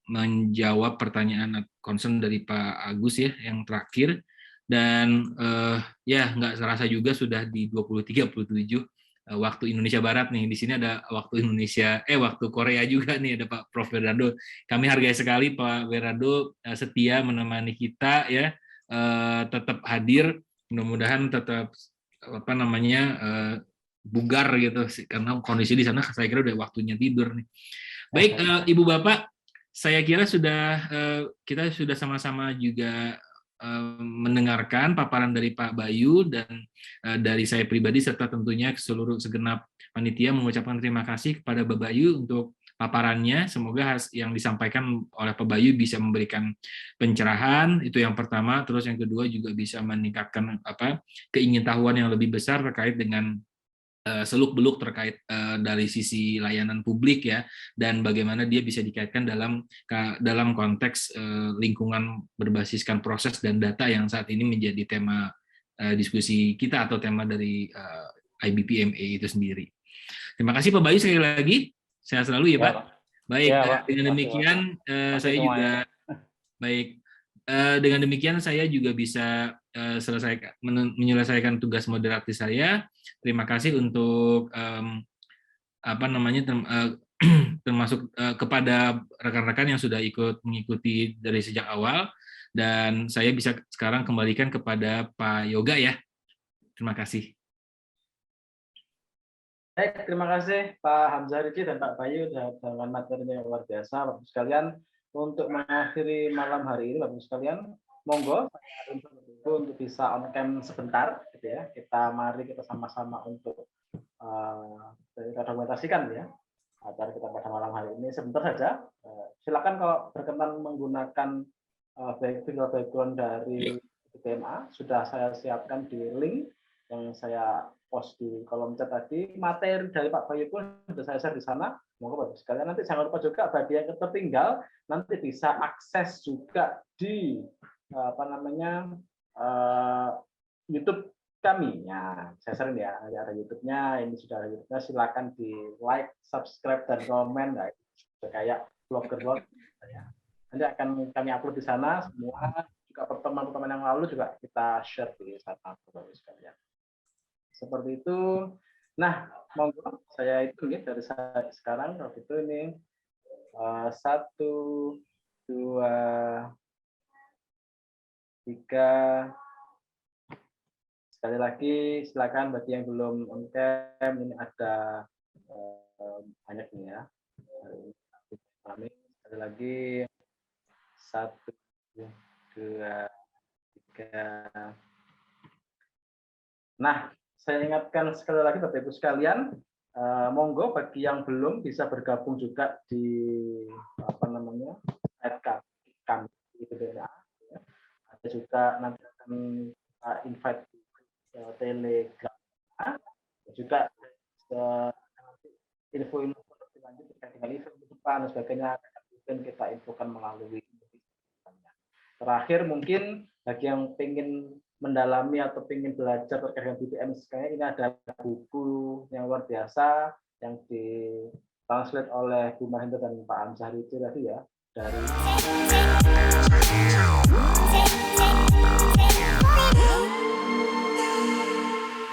B: menjawab pertanyaan concern dari Pak Agus ya yang terakhir. Dan ya nggak terasa juga sudah di 20.37 waktu Indonesia Barat nih. Di sini ada waktu waktu Korea juga nih, ada Pak Prof. Werado. Kami hargai sekali Pak Werado setia menemani kita ya, tetap hadir. Mudah-mudahan tetap bugar gitu karena kondisi di sana saya kira udah waktunya tidur nih. Baik, Ibu Bapak, saya kira kita sudah sama-sama juga mendengarkan paparan dari Pak Bayu dan dari saya pribadi serta tentunya seluruh segenap panitia mengucapkan terima kasih kepada Pak Bayu untuk paparannya. Semoga yang disampaikan oleh Pak Bayu bisa memberikan pencerahan, itu yang pertama. Terus yang kedua juga bisa meningkatkan keingintahuan yang lebih besar terkait dengan seluk-beluk terkait dari sisi layanan publik ya, dan bagaimana dia bisa dikaitkan dalam konteks lingkungan berbasiskan proses dan data yang saat ini menjadi tema diskusi kita atau tema dari IBPMA itu sendiri. Terima kasih Pak Bayu sekali lagi. Sehat selalu ya Pak. Baik, dengan demikian saya juga baik. Dengan demikian saya juga bisa menyelesaikan tugas moderatif saya. Terima kasih untuk termasuk kepada rekan-rekan yang sudah mengikuti dari sejak awal, dan saya bisa sekarang kembalikan kepada Pak Yoga ya. Terima kasih.
A: Baik, terima kasih Pak Hamzah Ridzi dan Pak Bayu dengan materinya yang luar biasa, Bapak sekalian. Untuk mengakhiri malam hari ini, Bapak sekalian, monggo untuk bisa on cam sebentar, gitu ya. Mari kita sama-sama untuk kita dokumentasikan ya acara kita pada malam hari ini sebentar saja. Silakan kalau berkenan menggunakan background dari TMA, sudah saya siapkan di link yang saya post di kolom chat tadi, materi dari Pak Bayu pun sudah saya share di sana. Monggo Bapak sekalian, nanti jangan lupa juga bagi yang tertinggal nanti bisa akses juga di YouTube kami. Ya, saya sering ya, ada YouTube-nya, ini sudah ada YouTube-nya, silakan di like, subscribe dan komen. Nah, kayak blogger ya. Nanti akan kami upload di sana semua, juga pertemuan-pertemuan yang lalu juga kita share di sana Bapak sekalian. Seperti itu. Nah, monggo saya itu ya dari saya sekarang waktu itu ini 1, 2, 3. Sekali lagi silakan bagi yang belum on cam, ini ada banyak nih ya. Sekali lagi 1, 2, 3. Nah, saya ingatkan sekali lagi Bapak Ibu sekalian, monggo bagi yang belum bisa bergabung juga di kami di PBA. Ada juga nanti akan invite di Telegram, juga info-info lebih lanjut terkait dengan event ke depan dan sebagainya akan kita infokan melalui. Terakhir mungkin bagi yang ingin mendalami atau ingin belajar terkait dengan BPM, kayaknya ini ada buku yang luar biasa yang ditranslate oleh Bu Mahendra dan Pak Amsari tadi ya, dari